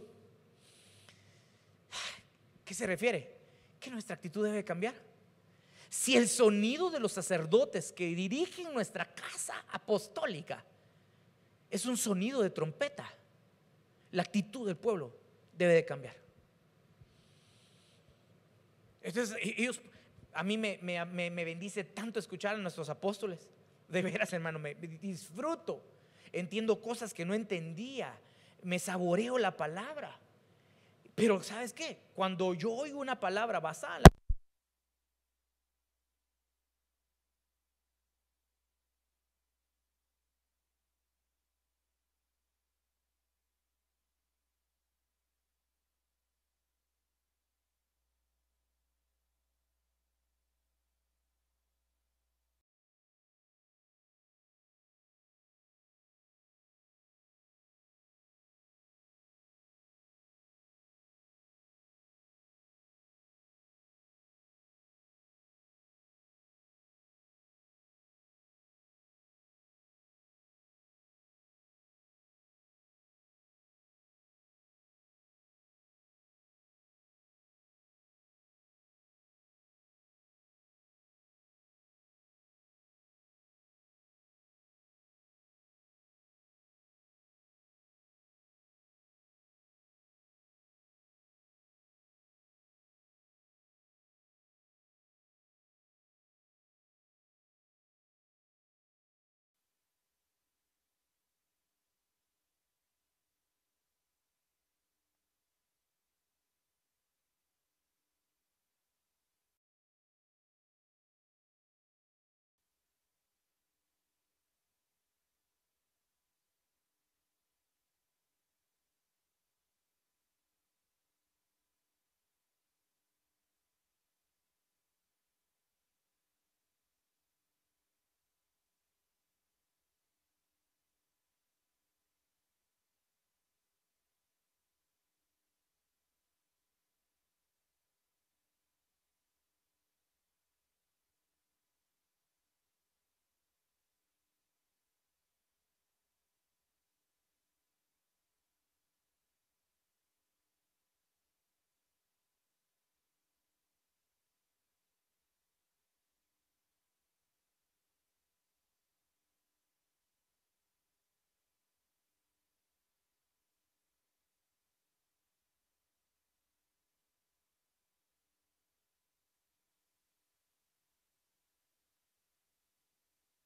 ¿Qué se refiere? Que nuestra actitud debe cambiar. Si el sonido de los sacerdotes que dirigen nuestra casa apostólica es un sonido de trompeta, la actitud del pueblo debe de cambiar. Entonces ellos, a mí me bendice tanto escuchar a nuestros apóstoles. De veras, hermano, me disfruto. Entiendo cosas que no entendía, me saboreo la palabra. Pero ¿sabes qué? Cuando yo oigo una palabra basada en la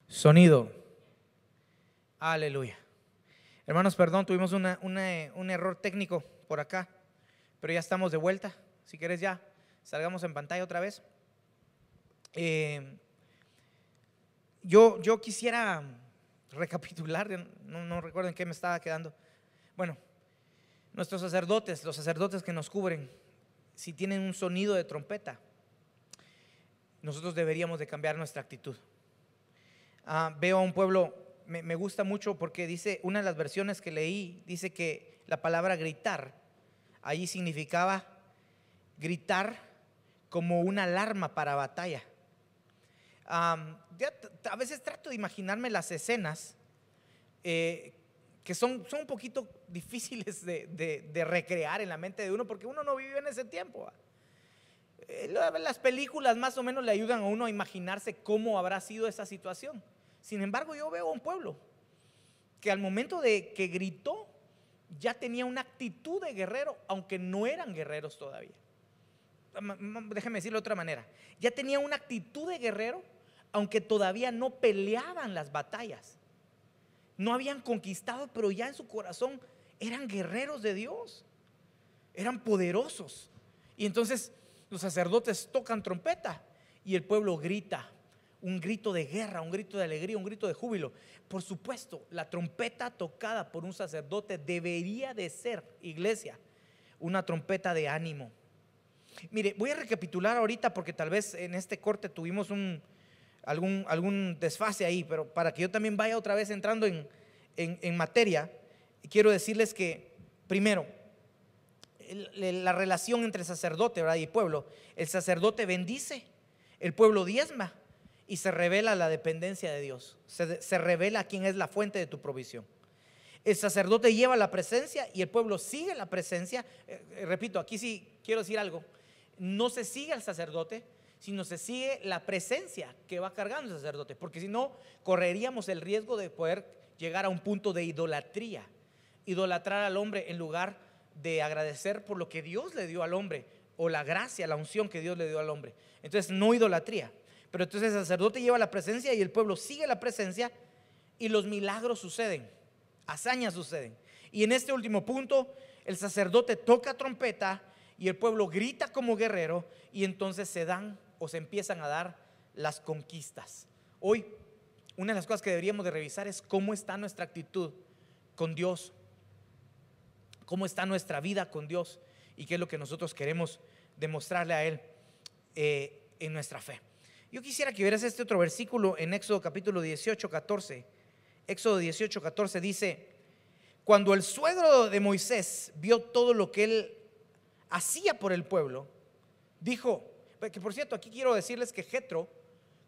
sonido. Aleluya. Hermanos, perdón, tuvimos un error técnico por acá, pero ya estamos de vuelta. Si quieres ya salgamos en pantalla otra vez. Yo quisiera recapitular, no recuerdo en qué me estaba quedando. Bueno, nuestros sacerdotes, los sacerdotes que nos cubren, si tienen un sonido de trompeta, nosotros deberíamos de cambiar nuestra actitud. Veo a un pueblo, me gusta mucho porque dice, una de las versiones que leí, dice que la palabra gritar, allí significaba gritar como una alarma para batalla. A veces trato de imaginarme las escenas que son un poquito difíciles de recrear en la mente de uno, porque uno no vive en ese tiempo. Las películas más o menos le ayudan a uno a imaginarse cómo habrá sido esa situación. Sin embargo, yo veo a un pueblo que al momento de que gritó ya tenía una actitud de guerrero, aunque no eran guerreros todavía. déjeme decirlo de otra manera, ya tenía una actitud de guerrero, aunque todavía no peleaban las batallas. No habían conquistado, pero ya en su corazón eran guerreros de Dios, eran poderosos. Y entonces los sacerdotes tocan trompeta y el pueblo grita, un grito de guerra, un grito de alegría, un grito de júbilo. Por supuesto, la trompeta tocada por un sacerdote debería de ser, iglesia, una trompeta de ánimo. Mire, voy a recapitular ahorita porque tal vez en este corte tuvimos algún desfase ahí, pero para que yo también vaya otra vez entrando en materia, quiero decirles que primero, la relación entre sacerdote, ¿verdad?, y pueblo. El sacerdote bendice, el pueblo diezma y se revela la dependencia de Dios. Se revela quién es la fuente de tu provisión. El sacerdote lleva la presencia y el pueblo sigue la presencia. Repito, aquí sí quiero decir algo. No se sigue al sacerdote, sino se sigue la presencia que va cargando el sacerdote, porque si no, correríamos el riesgo de poder llegar a un punto de idolatría, idolatrar al hombre en lugar de agradecer por lo que Dios le dio al hombre, o la gracia, la unción que Dios le dio al hombre. Entonces no idolatría, pero entonces el sacerdote lleva la presencia y el pueblo sigue la presencia y los milagros suceden, hazañas suceden. Y en este último punto el sacerdote toca trompeta y el pueblo grita como guerrero, y entonces se dan o se empiezan a dar las conquistas. Hoy una de las cosas que deberíamos de revisar es cómo está nuestra actitud con Dios, cómo está nuestra vida con Dios y qué es lo que nosotros queremos demostrarle a Él en nuestra fe. Yo quisiera que vieras este otro versículo en Éxodo capítulo 18, 14. Éxodo 18, 14 dice: cuando el suegro de Moisés vio todo lo que él hacía por el pueblo, dijo, que por cierto, aquí quiero decirles que Jetro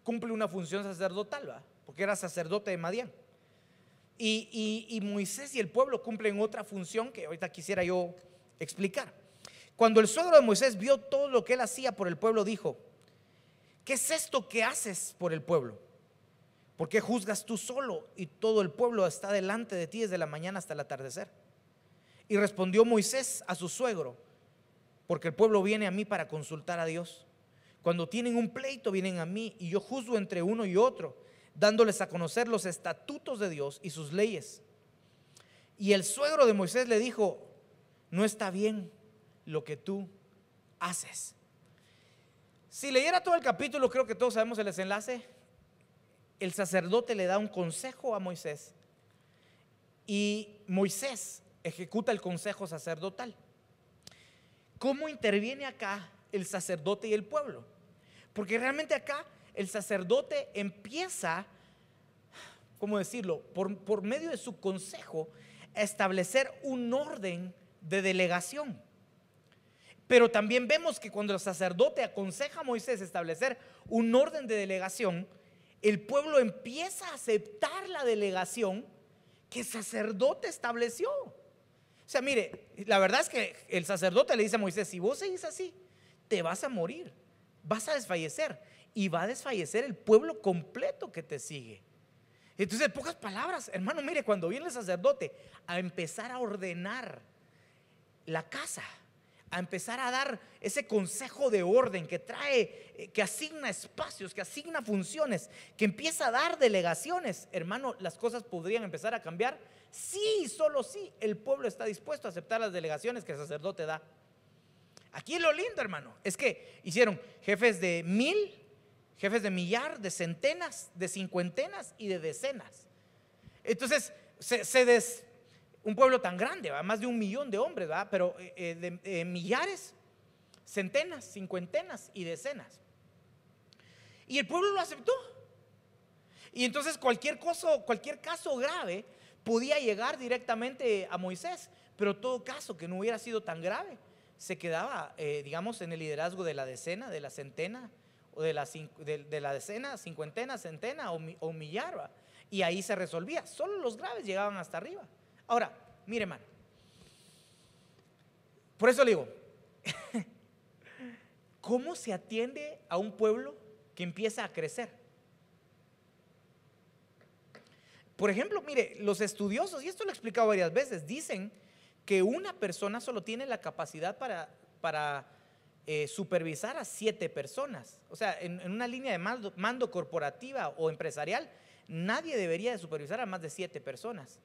cumple una función sacerdotal, ¿verdad?, porque era sacerdote de Madián. Y Moisés y el pueblo cumplen otra función que ahorita quisiera yo explicar. Cuando el suegro de Moisés vio todo lo que él hacía por el pueblo, dijo: ¿qué es esto que haces por el pueblo? ¿Por qué juzgas tú solo y todo el pueblo está delante de ti desde la mañana hasta el atardecer? Y respondió Moisés a su suegro: porque el pueblo viene a mí para consultar a Dios. Cuando tienen un pleito vienen a mí y yo juzgo entre uno y otro, dándoles a conocer los estatutos de Dios y sus leyes. Y el suegro de Moisés le dijo: no está bien lo que tú haces. Si leyera todo el capítulo, creo que todos sabemos el desenlace. El sacerdote le da un consejo a Moisés y Moisés ejecuta el consejo sacerdotal. ¿Cómo interviene acá el sacerdote y el pueblo? Porque realmente acá el sacerdote empieza, ¿cómo decirlo?, por medio de su consejo, a establecer un orden de delegación. Pero también vemos que cuando el sacerdote aconseja a Moisés establecer un orden de delegación, el pueblo empieza a aceptar la delegación que el sacerdote estableció. O sea, mire, la verdad es que el sacerdote le dice a Moisés: si vos seguís así, te vas a morir, vas a desfallecer, y va a desfallecer el pueblo completo que te sigue. Entonces, en pocas palabras, hermano, mire, cuando viene el sacerdote a empezar a ordenar la casa, a empezar a dar ese consejo de orden que trae, que asigna espacios, que asigna funciones, que empieza a dar delegaciones, hermano, las cosas podrían empezar a cambiar. Sí, solo sí, el pueblo está dispuesto a aceptar las delegaciones que el sacerdote da. Aquí lo lindo, hermano, es que hicieron jefes de 1000, jefes de millar, de centenas, de cincuentenas y de decenas. Entonces un pueblo tan grande, ¿verdad?, más de 1 millón de hombres, ¿verdad?, pero de millares, centenas, cincuentenas y decenas. Y el pueblo lo aceptó. Y entonces cualquier caso grave podía llegar directamente a Moisés, pero todo caso que no hubiera sido tan grave se quedaba, digamos, en el liderazgo de la decena, de la centena, o de la decena, cincuentena, centena o millar, ¿verdad?, y ahí se resolvía. Solo los graves llegaban hasta arriba. Ahora, mire, hermano, por eso le digo, ¿cómo se atiende a un pueblo que empieza a crecer? Por ejemplo, mire, los estudiosos, y esto lo he explicado varias veces, dicen que una persona solo tiene la capacidad para supervisar a 7 personas. O sea, en una línea de mando corporativa o empresarial, nadie debería de supervisar a más de 7 personas.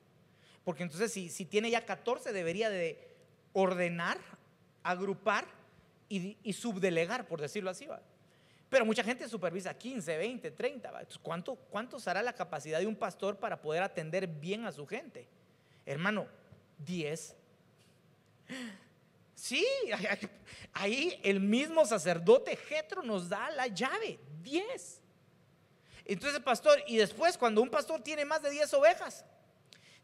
Porque entonces si tiene ya 14, debería de ordenar, agrupar y subdelegar, por decirlo así, ¿va? Pero mucha gente supervisa 15, 20, 30, ¿va? Entonces, ¿cuánto será la capacidad de un pastor para poder atender bien a su gente? Hermano, 10. Sí, ahí el mismo sacerdote Jetro nos da la llave, 10. Entonces, pastor, y después cuando un pastor tiene más de 10 ovejas,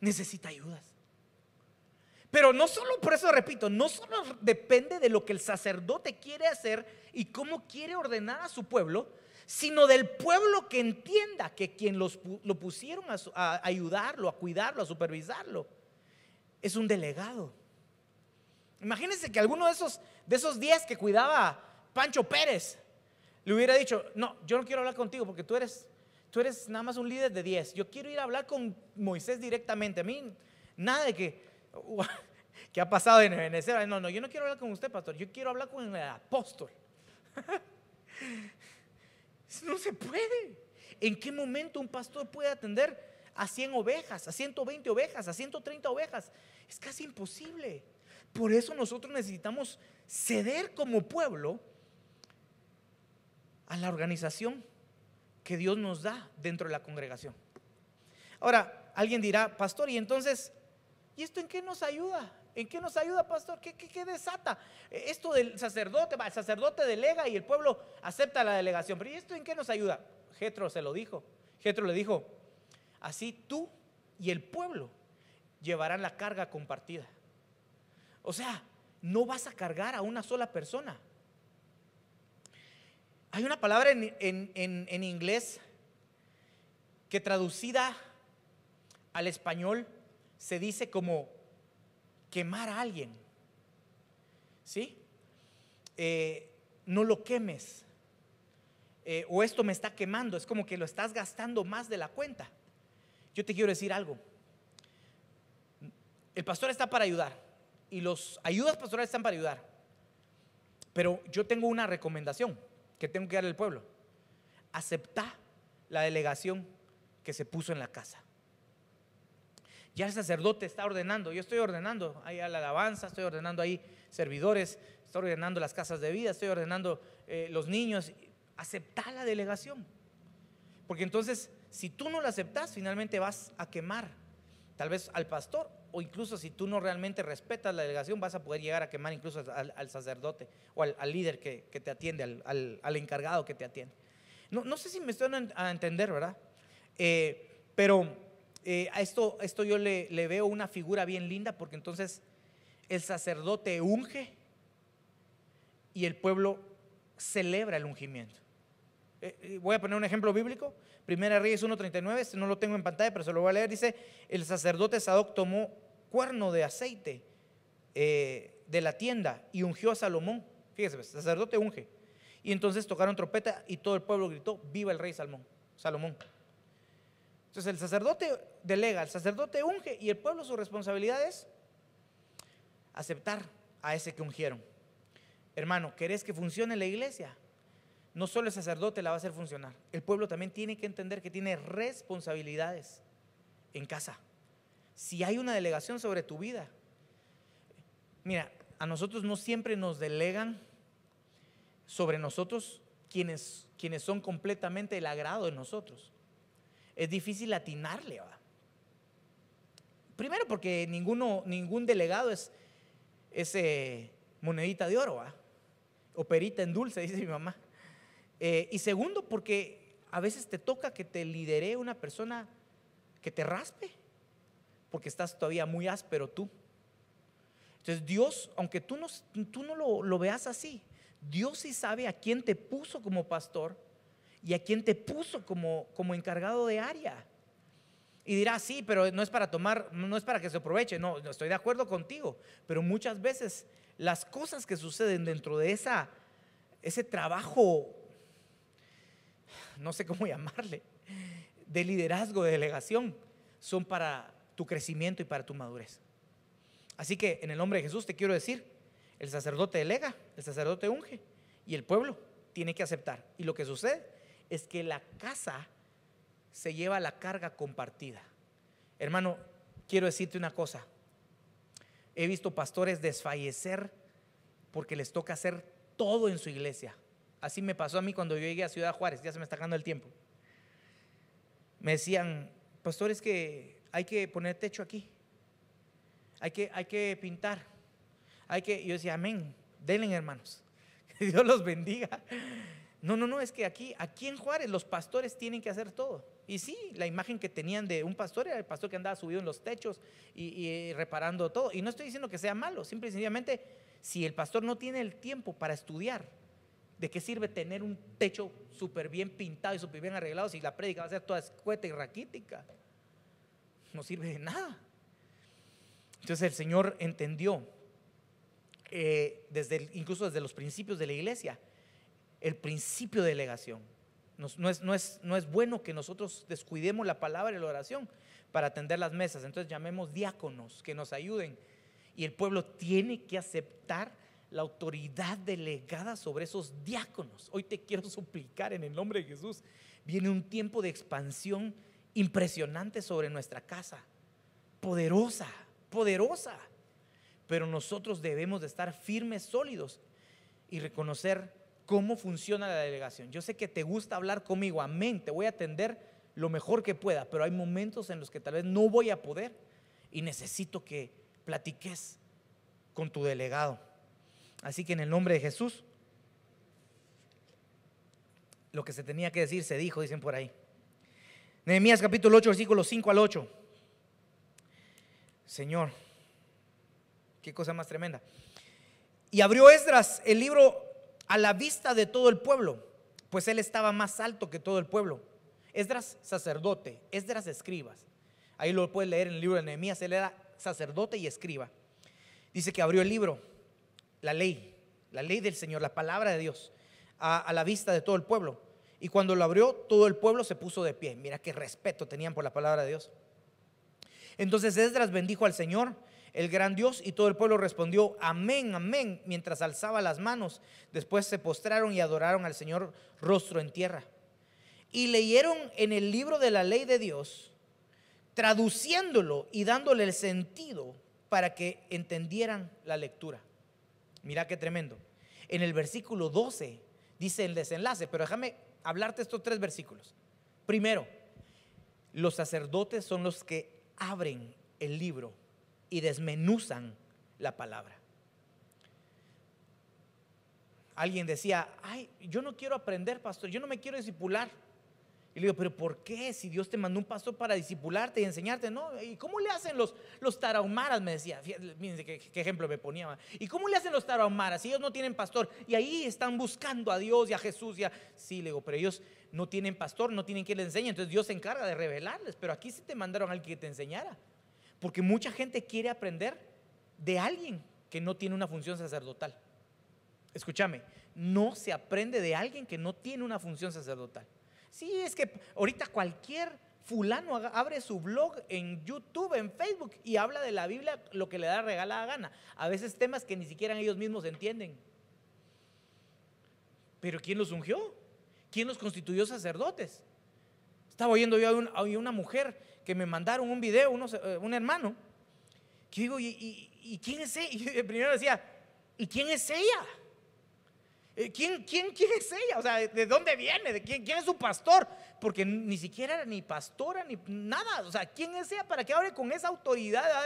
necesita ayudas. Pero no solo, por eso repito, no solo depende de lo que el sacerdote quiere hacer y cómo quiere ordenar a su pueblo, sino del pueblo que entienda que quien lo pusieron a ayudarlo, a cuidarlo, a supervisarlo, es un delegado. Imagínense que alguno de esos 10 que cuidaba Pancho Pérez le hubiera dicho: no, yo no quiero hablar contigo porque tú eres nada más un líder de 10. Yo quiero ir a hablar con Moisés directamente. A mí nada de que ha pasado en Venezuela. No, yo no quiero hablar con usted, pastor. Yo quiero hablar con el apóstol. No se puede. ¿En qué momento un pastor puede atender a 100 ovejas, a 120 ovejas, a 130 ovejas? Es casi imposible. Por eso nosotros necesitamos ceder como pueblo a la organización que Dios nos da dentro de la congregación. Ahora, alguien dirá: pastor, y entonces, ¿y esto en qué nos ayuda? ¿En qué nos ayuda, pastor? ¿Qué desata? Esto del sacerdote, el sacerdote delega y el pueblo acepta la delegación. Pero ¿y esto en qué nos ayuda? Jetro se lo dijo. Jetro le dijo: así tú y el pueblo llevarán la carga compartida. O sea, no vas a cargar a una sola persona. Hay una palabra en inglés que traducida al español se dice como quemar a alguien. ¿Sí? No lo quemes. O esto me está quemando. Es como que lo estás gastando más de la cuenta. Yo te quiero decir algo. El pastor está para ayudar y los ayudas pastorales están para ayudar. Pero yo tengo una recomendación que tengo que darle al pueblo: acepta la delegación que se puso en la casa. Ya el sacerdote está ordenando, yo estoy ordenando ahí a la alabanza, estoy ordenando ahí servidores, estoy ordenando las casas de vida, estoy ordenando los niños. Acepta la delegación, porque entonces si tú no la aceptas, finalmente vas a quemar tal vez al pastor, o incluso si tú no realmente respetas la delegación, vas a poder llegar a quemar incluso al sacerdote o al líder que te atiende, al encargado que te atiende. No sé si me estoy a entender, ¿verdad? Pero a esto yo le veo una figura bien linda, porque entonces el sacerdote unge y el pueblo celebra el ungimiento. Voy a poner un ejemplo bíblico. Primera Reyes 1:39, no lo tengo en pantalla, pero se lo voy a leer. Dice: el sacerdote Sadoc tomó cuerno de aceite de la tienda y ungió a Salomón. Fíjese, el sacerdote unge. Y entonces tocaron trompeta y todo el pueblo gritó: viva el rey Salomón. Entonces el sacerdote delega, el sacerdote unge, y el pueblo, su responsabilidad es aceptar a ese que ungieron. Hermano, ¿querés que funcione la iglesia? No solo el sacerdote la va a hacer funcionar, el pueblo también tiene que entender que tiene responsabilidades en casa. Si hay una delegación sobre tu vida, mira, a nosotros no siempre nos delegan sobre nosotros quienes son completamente el agrado de nosotros. Es difícil atinarle, ¿va? Primero porque ningún delegado es monedita de oro, ¿va? O perita en dulce, dice mi mamá. Y segundo, porque a veces te toca que te lidere una persona que te raspe, porque estás todavía muy áspero tú. Entonces Dios, aunque tú no lo veas así, Dios sí sabe a quién te puso como pastor y a quién te puso como encargado de área. Y dirás: sí, pero no es para que se aproveche. No estoy de acuerdo contigo, pero muchas veces las cosas que suceden dentro de ese trabajo, no sé cómo llamarle, de liderazgo, de delegación, son para tu crecimiento y para tu madurez. Así que en el nombre de Jesús te quiero decir: El sacerdote delega, el sacerdote unge y el pueblo tiene que aceptar. Y lo que sucede es que la casa se lleva la carga compartida. Hermano, quiero decirte una cosa. He visto pastores desfallecer porque les toca hacer todo en su iglesia. Así me pasó a mí cuando yo llegué a Ciudad Juárez. Ya se me está acabando el tiempo. Me decían, pastor, es que hay que poner techo aquí, hay que pintar, yo decía, amén, denle, hermanos, que Dios los bendiga. No, es que aquí en Juárez los pastores tienen que hacer todo. Y sí, la imagen que tenían de un pastor era el pastor que andaba subido en los techos y reparando todo. Y no estoy diciendo que sea malo, simple y sencillamente, si el pastor no tiene el tiempo para estudiar, ¿de qué sirve tener un techo súper bien pintado y súper bien arreglado si la prédica va a ser toda escueta y raquítica? No sirve de nada. Entonces el Señor entendió, incluso desde los principios de la iglesia, el principio de delegación. No es bueno que nosotros descuidemos la palabra y la oración para atender las mesas. Entonces llamemos diáconos que nos ayuden, y el pueblo tiene que aceptar la autoridad delegada sobre esos diáconos. Hoy te quiero suplicar en el nombre de Jesús, viene un tiempo de expansión impresionante sobre nuestra casa, poderosa, pero nosotros debemos de estar firmes, sólidos y reconocer cómo funciona la delegación. Yo sé que te gusta hablar conmigo, amén, te voy a atender lo mejor que pueda, pero hay momentos en los que tal vez no voy a poder y necesito que platiques con tu delegado. Así que en el nombre de Jesús, lo que se tenía que decir se dijo, dicen por ahí. Nehemías capítulo 8, versículos 5 al 8. Señor, qué cosa más tremenda. Y abrió Esdras el libro a la vista de todo el pueblo, pues él estaba más alto que todo el pueblo. Esdras sacerdote, Esdras escribas. Ahí lo puedes leer en el libro de Nehemías. Él era sacerdote y escriba. Dice que abrió el libro, la ley del Señor, la palabra de Dios, a la vista de todo el pueblo. Y cuando lo abrió, todo el pueblo se puso de pie. Mira qué respeto tenían por la palabra de Dios. Entonces Esdras bendijo al Señor, el gran Dios, y todo el pueblo respondió amén, amén, mientras alzaba las manos. Después se postraron y adoraron al Señor rostro en tierra. Y leyeron en el libro de la ley de Dios, traduciéndolo y dándole el sentido para que entendieran la lectura. Mira qué tremendo. En el versículo 12 dice el desenlace, pero déjame hablarte estos 3 versículos. Primero, los sacerdotes son los que abren el libro y desmenuzan la palabra. Alguien decía, ay, yo no quiero aprender, pastor, yo no me quiero discipular. Y le digo, pero ¿por qué? Si Dios te mandó un pastor para discipularte y enseñarte, ¿no? ¿Y cómo le hacen los tarahumaras? Me decía, fíjense qué ejemplo me ponía. ¿Y cómo le hacen los tarahumaras si ellos no tienen pastor? Y ahí están buscando a Dios y a Jesús. Sí, le digo, pero ellos no tienen pastor, no tienen quien les enseñe. Entonces Dios se encarga de revelarles. Pero aquí sí te mandaron a alguien que te enseñara. Porque mucha gente quiere aprender de alguien que no tiene una función sacerdotal. Escúchame, no se aprende de alguien que no tiene una función sacerdotal. Sí, es que ahorita cualquier fulano abre su blog en YouTube, en Facebook, y habla de la Biblia lo que le da regalada gana. A veces temas que ni siquiera ellos mismos entienden. Pero ¿quién los ungió? ¿Quién los constituyó sacerdotes? Estaba oyendo yo a una mujer que me mandaron un video, un hermano, que digo, ¿y quién es ella? Y primero decía, ¿y quién es ella? ¿Quién es ella? O sea, ¿de dónde viene? ¿Quién es su pastor? Porque ni siquiera era ni pastora ni nada. O sea, ¿quién es ella para que hable con esa autoridad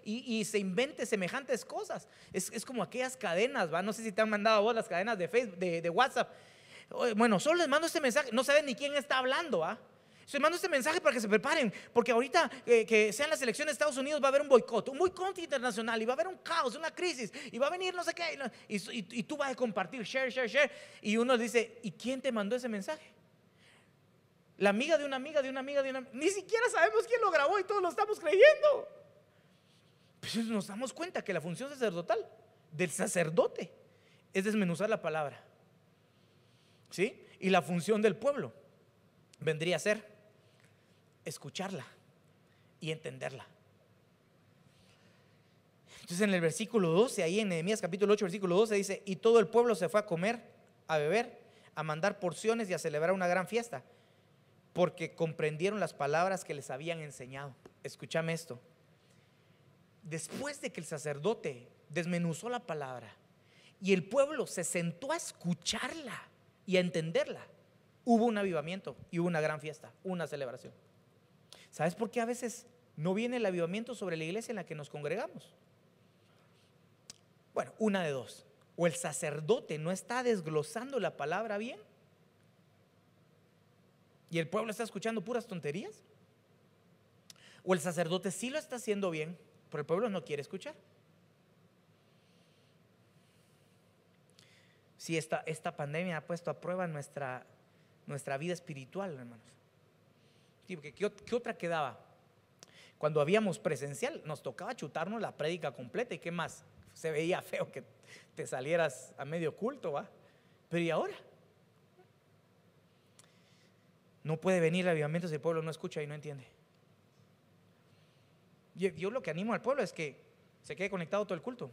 y se invente semejantes cosas? Es como aquellas cadenas, ¿va? No sé si te han mandado a vos las cadenas de Facebook, de WhatsApp. Bueno, solo les mando este mensaje, no saben ni quién está hablando, ¿va? Les mando este mensaje para que se preparen, porque ahorita que sean las elecciones de Estados Unidos va a haber un boicot internacional, y va a haber un caos, una crisis, y va a venir no sé qué, y tú vas a compartir, share, y uno dice, ¿y quién te mandó ese mensaje? La amiga de una amiga, ni siquiera sabemos quién lo grabó y todos lo estamos creyendo. Pues nos damos cuenta que la función sacerdotal del sacerdote es desmenuzar la palabra, ¿sí? Y la función del pueblo vendría a ser escucharla y entenderla. Entonces en el versículo 12, ahí en Nehemías capítulo 8, versículo 12 dice: y todo el pueblo se fue a comer, a beber, a mandar porciones y a celebrar una gran fiesta, porque comprendieron las palabras que les habían enseñado. Escúchame esto. Después de que el sacerdote desmenuzó la palabra y el pueblo se sentó a escucharla y a entenderla, hubo un avivamiento y hubo una gran fiesta, una celebración. ¿Sabes por qué a veces no viene el avivamiento sobre la iglesia en la que nos congregamos? Bueno, una de dos: o el sacerdote no está desglosando la palabra bien y el pueblo está escuchando puras tonterías, o el sacerdote sí lo está haciendo bien, pero el pueblo no quiere escuchar. Sí, esta pandemia ha puesto a prueba nuestra vida espiritual, hermanos. Sí, porque ¿qué otra quedaba? Cuando habíamos presencial, nos tocaba chutarnos la prédica completa. ¿Y qué más? Se veía feo que te salieras a medio culto, ¿va? Pero ¿y ahora? No puede venir el avivamiento si el pueblo no escucha y no entiende. Yo lo que animo al pueblo es que se quede conectado todo el culto,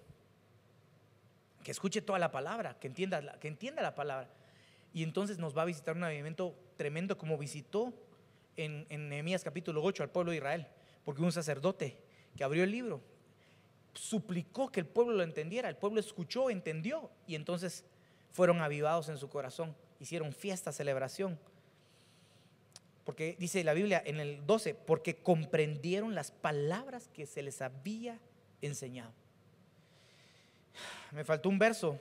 que escuche toda la palabra, que entienda la palabra. Y entonces nos va a visitar un avivamiento tremendo, como visitó en Nehemías capítulo 8 al pueblo de Israel, porque un sacerdote que abrió el libro suplicó que el pueblo lo entendiera. El pueblo escuchó, entendió, y entonces fueron avivados en su corazón, hicieron fiesta, celebración. Porque dice la Biblia en el 12: porque comprendieron las palabras que se les había enseñado. Me faltó un verso,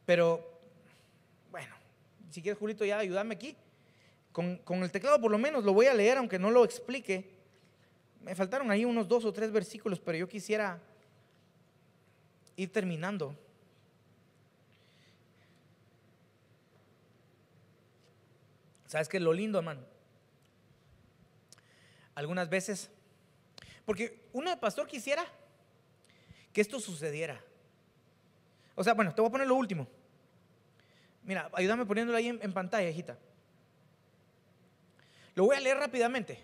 pero bueno, si quieres, Julito, ya ayúdame aquí con el teclado, por lo menos lo voy a leer, aunque no lo explique. Me faltaron ahí unos 2 o 3 versículos, pero yo quisiera ir terminando. ¿Sabes qué es lo lindo, hermano? Algunas veces, porque uno de pastor quisiera que esto sucediera. O sea, bueno, te voy a poner lo último. Mira, ayúdame poniéndolo ahí en pantalla, hijita. Lo voy a leer rápidamente.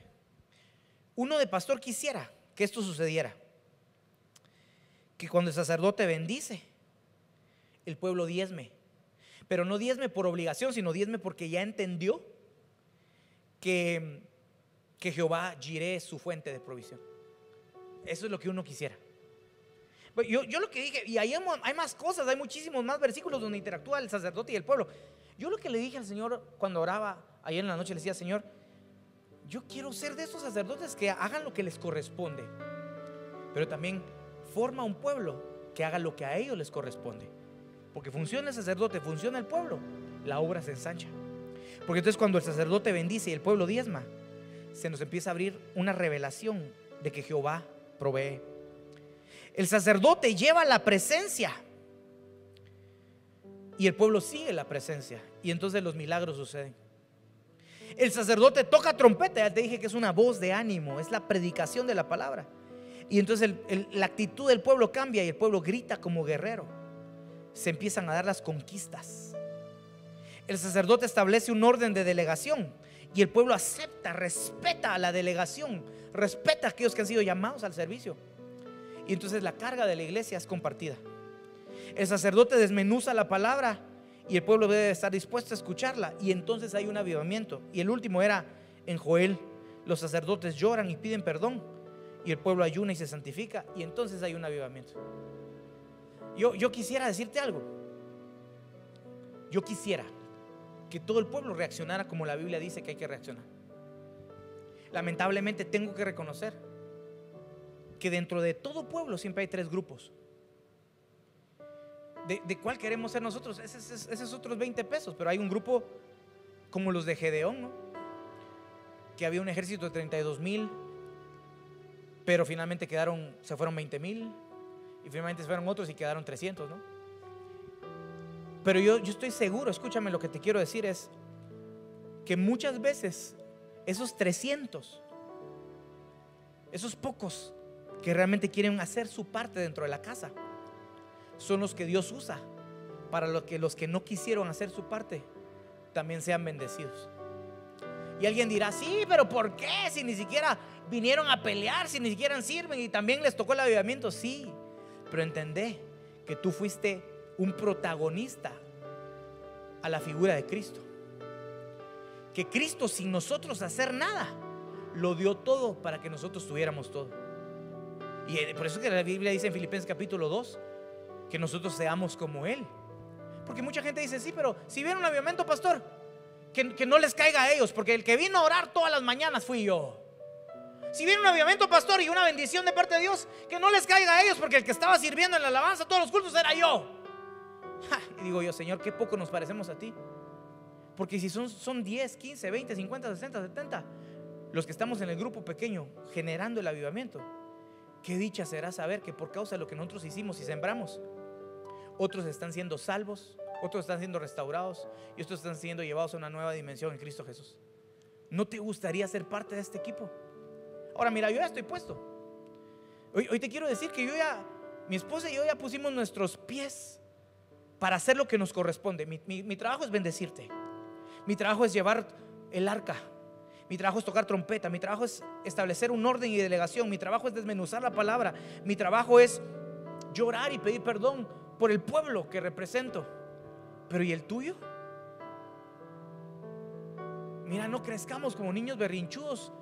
Uno de pastor quisiera que esto sucediera: que cuando el sacerdote bendice, el pueblo diezme, pero no diezme por obligación, sino diezme porque ya entendió que Jehová Jireh es su fuente de provisión. Eso es lo que uno quisiera. Yo lo que dije, y ahí hay más cosas, hay muchísimos más versículos donde interactúa el sacerdote y el pueblo. Yo lo que le dije al Señor cuando oraba ayer en la noche, le decía: Señor, yo quiero ser de esos sacerdotes que hagan lo que les corresponde, pero también forma un pueblo que haga lo que a ellos les corresponde. Porque funciona el sacerdote, funciona el pueblo, la obra se ensancha. Porque entonces cuando el sacerdote bendice y el pueblo diezma, se nos empieza a abrir una revelación de que Jehová provee. El sacerdote lleva la presencia y el pueblo sigue la presencia, y entonces los milagros suceden. El sacerdote toca trompeta, ya te dije que es una voz de ánimo, es la predicación de la palabra, y entonces la actitud del pueblo cambia y el pueblo grita como guerrero. Se empiezan a dar las conquistas. El sacerdote establece un orden de delegación y el pueblo acepta, respeta a la delegación, respeta a aquellos que han sido llamados al servicio, y entonces la carga de la iglesia es compartida. El sacerdote desmenuza la palabra y el pueblo debe estar dispuesto a escucharla, y entonces hay un avivamiento. Y el último era en Joel: los sacerdotes lloran y piden perdón, y el pueblo ayuna y se santifica, y entonces hay un avivamiento. Yo quisiera decirte algo. Yo quisiera que todo el pueblo reaccionara como la Biblia dice que hay que reaccionar. Lamentablemente tengo que reconocer que dentro de todo pueblo siempre hay 3 grupos. ¿De cuál queremos ser nosotros? Ese es otros 20 pesos. Pero hay un grupo como los de Gedeón, ¿no? Que había un ejército de 32,000, pero finalmente se fueron 20,000, y finalmente se fueron otros y quedaron 300, ¿no? Pero yo estoy seguro, escúchame, lo que te quiero decir es que muchas veces esos 300, esos pocos que realmente quieren hacer su parte dentro de la casa, son los que Dios usa para que los que no quisieron hacer su parte también sean bendecidos. Y alguien dirá, sí, pero ¿por qué? Si ni siquiera vinieron a pelear, si ni siquiera sirven y también les tocó el avivamiento. Sí, pero entendé que tú fuiste un protagonista a la figura de Cristo. Que Cristo, sin nosotros hacer nada, lo dio todo para que nosotros tuviéramos todo. Y por eso que la Biblia dice en Filipenses capítulo 2 que nosotros seamos como Él. Porque mucha gente dice, sí, pero si viene un avivamiento, pastor, que no les caiga a ellos, porque el que vino a orar todas las mañanas fui yo. Si viene un avivamiento, pastor, y una bendición de parte de Dios, que no les caiga a ellos, porque el que estaba sirviendo en la alabanza todos los cultos era yo. Y digo yo, Señor, qué poco nos parecemos a ti. Porque si son 10, 15, 20, 50, 60, 70 los que estamos en el grupo pequeño generando el avivamiento, qué dicha será saber que por causa de lo que nosotros hicimos y sembramos, otros están siendo salvos, otros están siendo restaurados y otros están siendo llevados a una nueva dimensión en Cristo Jesús. ¿No te gustaría ser parte de este equipo? Ahora mira, yo ya estoy puesto. Hoy te quiero decir que mi esposa y yo ya pusimos nuestros pies para hacer lo que nos corresponde. Mi trabajo es bendecirte. Mi trabajo es llevar el arca. Mi trabajo es tocar trompeta. Mi trabajo es establecer un orden y delegación. Mi trabajo es desmenuzar la palabra. Mi trabajo es llorar y pedir perdón por el pueblo que represento. Pero ¿y el tuyo? Mira, no crezcamos como niños berrinchudos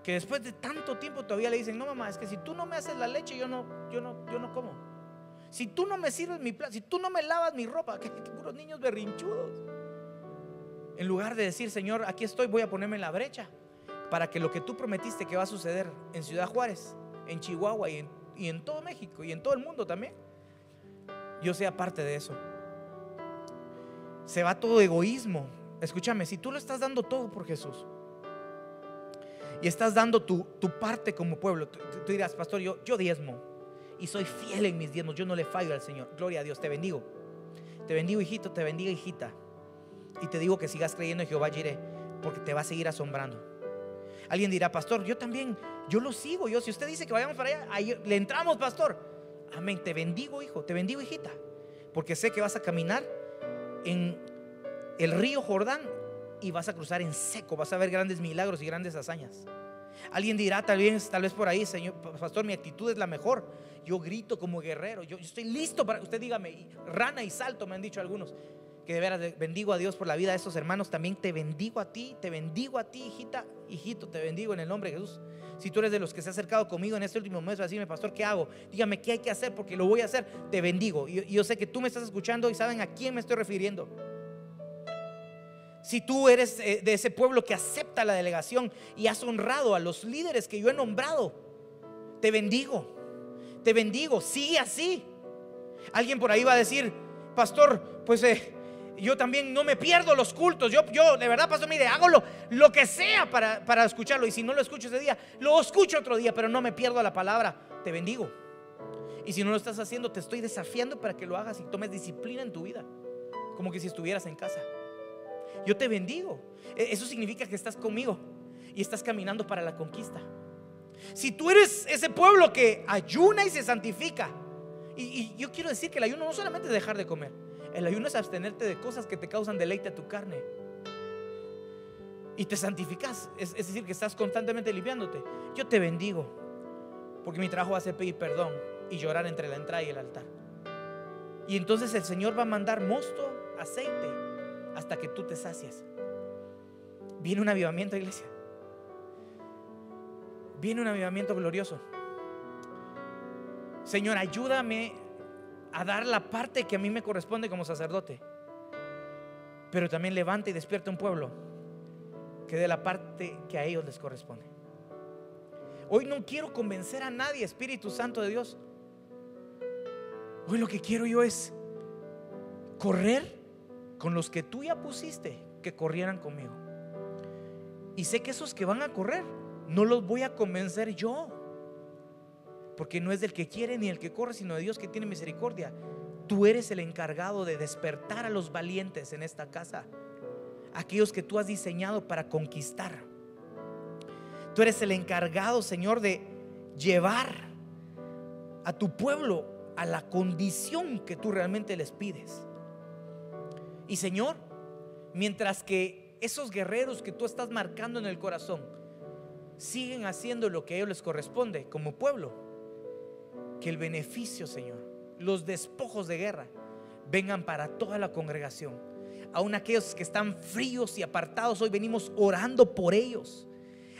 que después de tanto tiempo todavía le dicen, no mamá, es que si tú no me haces la leche yo no como. Si tú no me sirves mi plato, si tú no me lavas mi ropa, que puros niños berrinchudos. En lugar de decir, Señor, aquí estoy, voy a ponerme en la brecha para que lo que tú prometiste que va a suceder en Ciudad Juárez, en Chihuahua y en todo México y en todo el mundo también, yo sea parte de eso. Se va todo egoísmo. Escúchame, si tú lo estás dando todo por Jesús y estás dando tu parte como pueblo, tú dirás, pastor, yo diezmo y soy fiel en mis diezmos, yo no le fallo al Señor. Gloria a Dios, te bendigo, hijito, te bendiga, hijita. Y te digo que sigas creyendo en Jehová Jireh, porque te va a seguir asombrando. Alguien dirá, pastor, yo también, yo lo sigo. Si usted dice que vayamos para allá, ahí le entramos, pastor. Amén, te bendigo, hijo, te bendigo, hijita, porque sé que vas a caminar en el río Jordán y vas a cruzar en seco. Vas a ver grandes milagros y grandes hazañas. Alguien dirá tal vez por ahí, Señor, pastor, mi actitud es la mejor. Yo grito como guerrero, yo estoy listo para, usted dígame, rana y salto, me han dicho algunos. Que de veras bendigo a Dios por la vida de estos hermanos. También te bendigo a ti, hijita, hijito, te bendigo en el nombre de Jesús. Si tú eres de los que se ha acercado conmigo en este último mes para decirme, pastor, ¿qué hago? Dígame qué hay que hacer, porque lo voy a hacer. Te bendigo. Y yo sé que tú me estás escuchando y saben a quién me estoy refiriendo. Si tú eres de ese pueblo que acepta la delegación y has honrado a los líderes que yo he nombrado, te bendigo, sigue así. Alguien por ahí va a decir, pastor, pues yo también no me pierdo los cultos. Yo de verdad, pastor, mire, hago lo que sea para escucharlo. Y si no lo escucho ese día, lo escucho otro día, pero no me pierdo la palabra. Te bendigo. Y si no lo estás haciendo, te estoy desafiando para que lo hagas y tomes disciplina en tu vida, como que si estuvieras en casa. Yo te bendigo. Eso significa que estás conmigo y estás caminando para la conquista. Si tú eres ese pueblo que ayuna y se santifica, y yo quiero decir que el ayuno no solamente es dejar de comer. El ayuno es abstenerte de cosas que te causan deleite a tu carne. Y te santificas, es decir, que estás constantemente limpiándote. Yo te bendigo, porque mi trabajo va a ser pedir perdón y llorar entre la entrada y el altar. Y entonces el Señor va a mandar mosto, aceite, hasta que tú te sacias. Viene un avivamiento, iglesia. Viene un avivamiento glorioso. Señor, ayúdame a dar la parte que a mí me corresponde como sacerdote, pero también levanta y despierta un pueblo que dé la parte que a ellos les corresponde. Hoy no quiero convencer a nadie, Espíritu Santo de Dios. Hoy lo que quiero yo es correr con los que tú ya pusiste que corrieran conmigo. Y sé que esos que van a correr no los voy a convencer yo, porque no es del que quiere ni el que corre, sino de Dios que tiene misericordia. Tú eres el encargado de despertar a los valientes en esta casa, aquellos que tú has diseñado para conquistar. Tú eres el encargado, Señor, de llevar a tu pueblo a la condición que tú realmente les pides. Y Señor, mientras que esos guerreros que tú estás marcando en el corazón siguen haciendo lo que a ellos les corresponde como pueblo, que el beneficio, Señor, los despojos de guerra vengan para toda la congregación. Aún aquellos que están fríos y apartados, hoy venimos orando por ellos.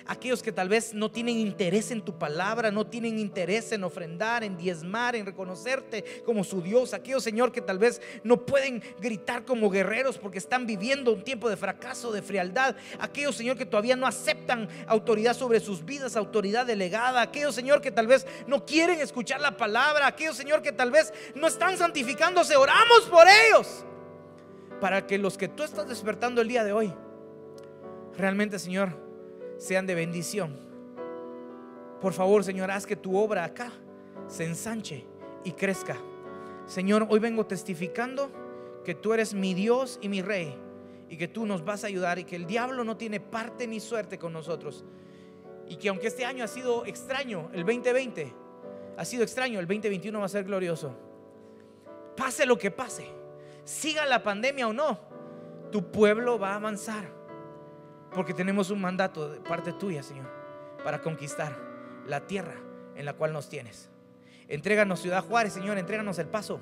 Aquellos que tal vez no tienen interés en tu palabra, no tienen interés en ofrendar, en diezmar, en reconocerte como su Dios. Aquellos, Señor, que tal vez no pueden gritar como guerreros porque están viviendo un tiempo de fracaso, de frialdad. Aquellos, Señor, que todavía no aceptan autoridad sobre sus vidas, autoridad delegada. Aquellos, Señor, que tal vez no quieren escuchar la palabra. Aquellos, Señor, que tal vez no están santificándose. Oramos por ellos, para que los que tú estás despertando el día de hoy realmente, Señor, sean de bendición. Por favor, Señor, haz que tu obra acá se ensanche y crezca. Señor, hoy vengo testificando que tú eres mi Dios y mi Rey, y que tú nos vas a ayudar, y que el diablo no tiene parte ni suerte con nosotros. Y que aunque este año ha sido extraño, el 2020 ha sido extraño, el 2021 va a ser glorioso. Pase lo que pase, siga la pandemia o no, tu pueblo va a avanzar, porque tenemos un mandato de parte tuya, Señor, para conquistar la tierra en la cual nos tienes. Entréganos Ciudad Juárez, Señor, entréganos El Paso,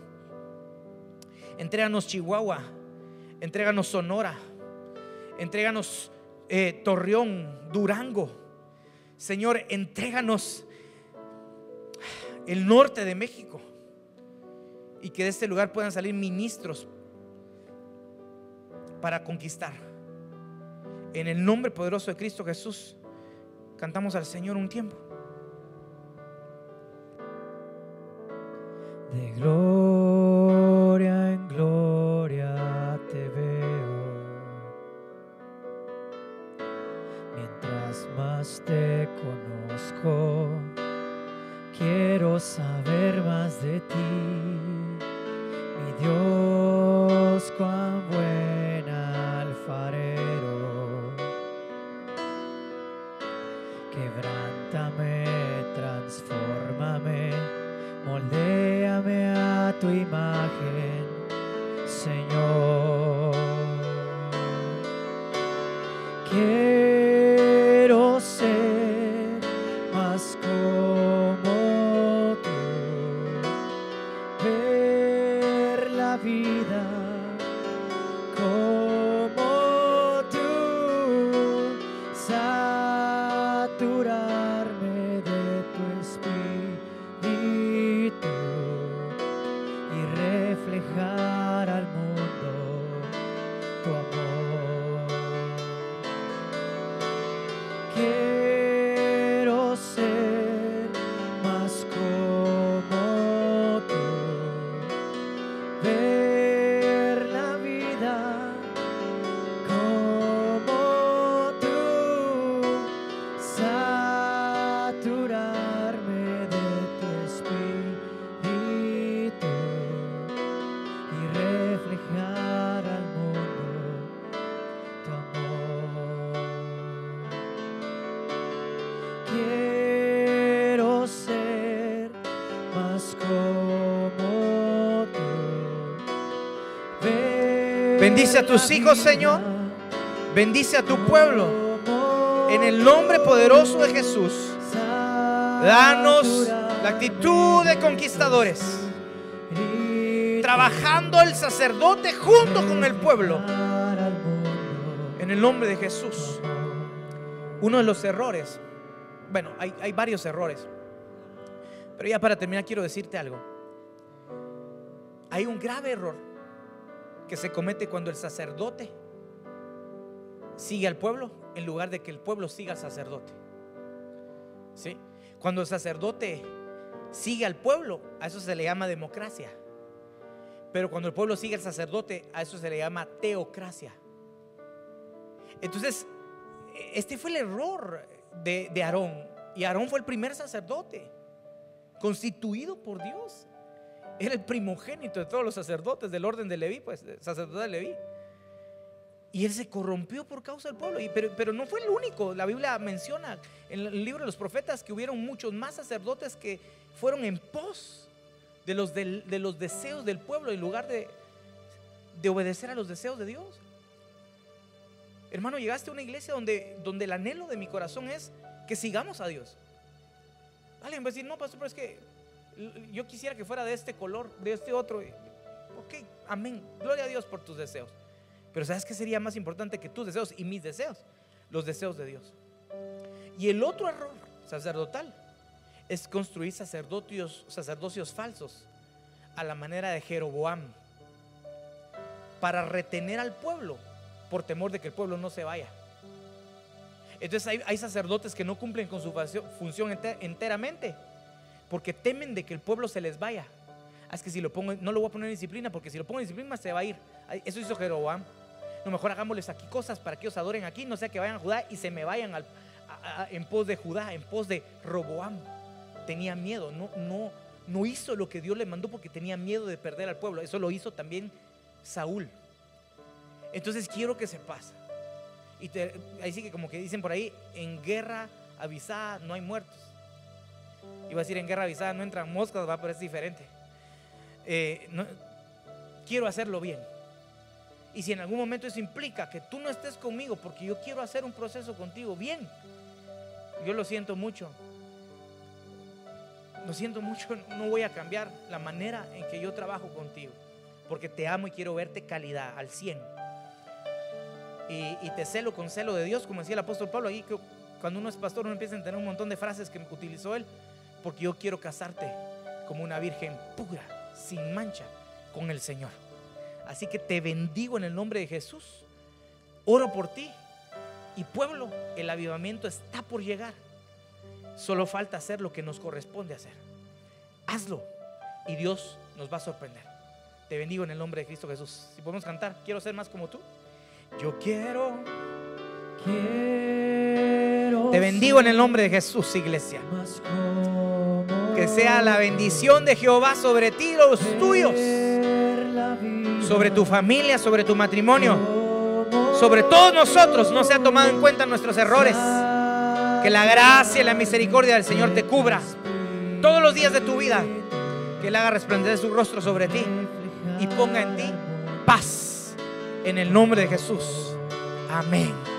entréganos Chihuahua, entréganos Sonora, entréganos Torreón, Durango. Señor, entréganos el norte de México, y que de este lugar puedan salir ministros para conquistar. En el nombre poderoso de Cristo Jesús, cantamos al Señor un tiempo. De gloria en gloria te veo, mientras más te conozco, quiero saber más de ti, mi Dios, cuán buen alfarero. Quebrántame, transfórmame, moldéame a tu imagen, Señor. Quiero ser más como tú, ver la vida como tú, saturarme de tu espíritu y reflejar al mundo tu amor. Quiero ser más como tú, ver la vida como tú, saturarme de tu espíritu y reflejar al mundo tu amor. Quiero ser más como tú. Bendice a tus hijos, Señor. Bendice a tu pueblo. En el nombre poderoso de Jesús, danos la actitud de conquistadores, trabajando el sacerdote junto con el pueblo. En el nombre de Jesús. Uno de los errores, bueno, hay varios errores, pero ya para terminar quiero decirte algo. Hay un grave error que se comete cuando el sacerdote sigue al pueblo en lugar de que el pueblo siga al sacerdote. ¿Sí? Cuando el sacerdote sigue al pueblo, a eso se le llama democracia. Pero cuando el pueblo sigue al sacerdote, a eso se le llama teocracia. Entonces, este fue el error de Aarón. Y Aarón fue el primer sacerdote constituido por Dios. Era el primogénito de todos los sacerdotes del orden de Leví, pues, sacerdote de Leví. Y él se corrompió por causa del pueblo. Pero no fue el único. La Biblia menciona en el libro de los profetas que hubieron muchos más sacerdotes que fueron en pos de los deseos del pueblo en lugar de obedecer a los deseos de Dios. Hermano, llegaste a una iglesia donde el anhelo de mi corazón es que sigamos a Dios. Alguien va a decir, no, pastor, pero es que yo quisiera que fuera de este color, de este otro. Ok, amén, gloria a Dios por tus deseos. Pero ¿sabes qué sería más importante que tus deseos y mis deseos? Los deseos de Dios. Y el otro error sacerdotal es construir sacerdocios falsos a la manera de Jeroboam, para retener al pueblo por temor de que el pueblo no se vaya. Entonces hay sacerdotes que no cumplen con su función enteramente porque temen de que el pueblo se les vaya. Es que si lo pongo, no lo voy a poner en disciplina, porque si lo pongo en disciplina se va a ir. Eso hizo Jeroboam. No, mejor hagámosles aquí cosas para que ellos adoren aquí, no sea que vayan a Judá y se me vayan en pos de Judá, en pos de Roboam. Tenía miedo, no hizo lo que Dios le mandó porque tenía miedo de perder al pueblo. Eso lo hizo también Saúl. Entonces quiero que sepas, ahí sí que como que dicen por ahí, en guerra avisada no hay muertos. Iba a decir en guerra avisada no entran moscas, pero es diferente. Quiero hacerlo bien. Y si en algún momento eso implica que tú no estés conmigo porque yo quiero hacer un proceso contigo, bien, yo lo siento mucho. No voy a cambiar la manera en que yo trabajo contigo, porque te amo y quiero verte calidad al 100. Y te celo con celo de Dios, como decía el apóstol Pablo ahí, que cuando uno es pastor uno empieza a tener un montón de frases que utilizó él, porque yo quiero casarte como una virgen pura, sin mancha, con el Señor. Así que te bendigo en el nombre de Jesús, oro por ti. Y pueblo, el avivamiento está por llegar. Solo falta hacer lo que nos corresponde hacer. Hazlo y Dios nos va a sorprender. Te bendigo en el nombre de Cristo Jesús. Si podemos cantar, quiero ser más como tú. Yo quiero. Te bendigo en el nombre de Jesús, iglesia. Que sea la bendición de Jehová sobre ti y los tuyos, sobre tu familia, sobre tu matrimonio, sobre todos nosotros. No se ha tomado en cuenta nuestros errores. Que la gracia y la misericordia del Señor te cubra todos los días de tu vida. Que Él haga resplandecer su rostro sobre ti y ponga en ti paz, en el nombre de Jesús. Amén.